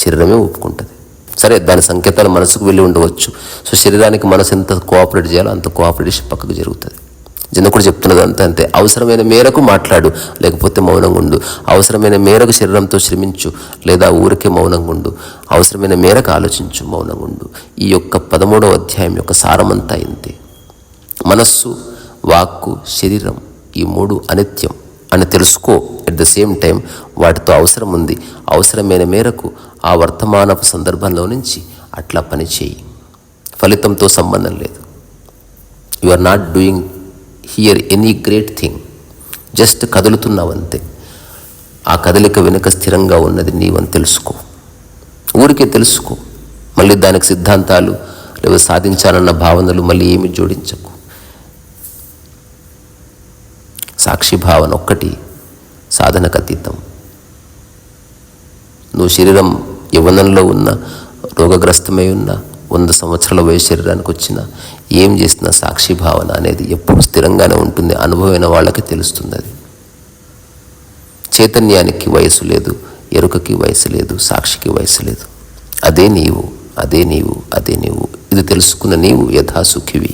శరీరమే ఒప్పుకుంటుంది. సరే, దాని సంకేతాలు మనసుకు వెళ్ళి ఉండవచ్చు. సో శరీరానికి మనసు ఎంత కోఆపరేట్ చేయాలో అంత కోఆపరేషన్ పక్కకు జరుగుతుంది. జనకుడు చెప్తున్నది అంతే. అవసరమైన మేరకు మాట్లాడు, లేకపోతే మౌనంగా ఉండు. అవసరమైన మేరకు శరీరంతో శ్రమించు, లేదా ఊరికే మౌనంగా ఉండు. అవసరమైన మేరకు ఆలోచించు, మౌనంగా ఉండు. ఈ యొక్క 13వ అధ్యాయం యొక్క సారమంతా ఇంతే. మనస్సు, వాక్కు, శరీరం ఈ 3 అనిత్యం అని తెలుసుకో. ఎట్ ద సేమ్ టైం వాటితో అవసరం ఉంది. అవసరమైన మేరకు ఆ వర్తమానపు సందర్భంలో నుంచి అట్లా పనిచేయి. ఫలితంతో సంబంధం లేదు. You are not doing here any great thing. Just కదులుతున్నావంతే. ఆ కదలిక వెనుక స్థిరంగా ఉన్నది నీవని తెలుసుకో. ఊరికే తెలుసుకో. మళ్ళీ దానికి సిద్ధాంతాలు లేదా సాధించాలన్న భావనలు మళ్ళీ ఏమి జోడించకు. సాక్షి భావన ఒక్కటి సాధనకు అతీతం. నువ్వు శరీరం యవ్వనంలో ఉన్న, రోగగ్రస్తమై ఉన్న, 100 సంవత్సరాల వయసు శరీరానికి వచ్చిన, ఏం చేసినా సాక్షి భావన అనేది ఎప్పుడు స్థిరంగానే ఉంటుంది. అనుభవమైన వాళ్ళకి తెలుస్తుంది. అది చైతన్యానికి వయసు లేదు, ఎరుకకి వయసు లేదు, సాక్షికి వయసు లేదు. అదే నీవు, అదే నీవు, అదే నీవు. ఇది తెలుసుకున్న నీవు యథాసుఖివి.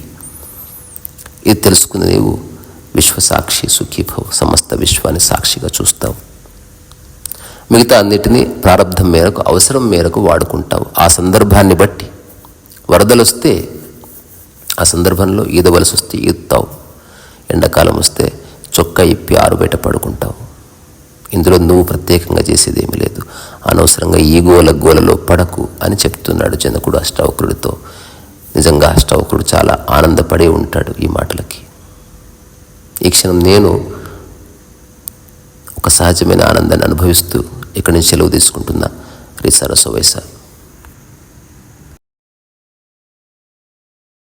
ఇది తెలుసుకున్న నీవు విశ్వసాక్షి సుఖీభవ. సమస్త విశ్వాన్ని సాక్షిగా చూస్తావు. మిగతా అన్నిటినీ ప్రారంధం మేరకు, అవసరం మేరకు వాడుకుంటావు. ఆ సందర్భాన్ని బట్టి వరదలు వస్తే ఆ సందర్భంలో ఈదవలసి వస్తే ఈదుతావు. ఎండాకాలం వస్తే చొక్కా ఇప్పి ఆరుబయట పడుకుంటావు. ఇందులో నువ్వు ప్రత్యేకంగా చేసేది ఏమీ లేదు. అనవసరంగా ఈ గోలలో పడకు అని చెప్తున్నాడు జనకుడు అష్టావక్రుడితో. నిజంగా అష్టావక్రుడు చాలా ఆనందపడే ఉంటాడు ఈ మాటలకి. ఈ క్షణం నేను ఒక సహజమైన ఆనందాన్ని అనుభవిస్తూ ఇక్కడి నుంచి సెలవు తీసుకుంటున్నా. శ్రీ సరస్వ వయస.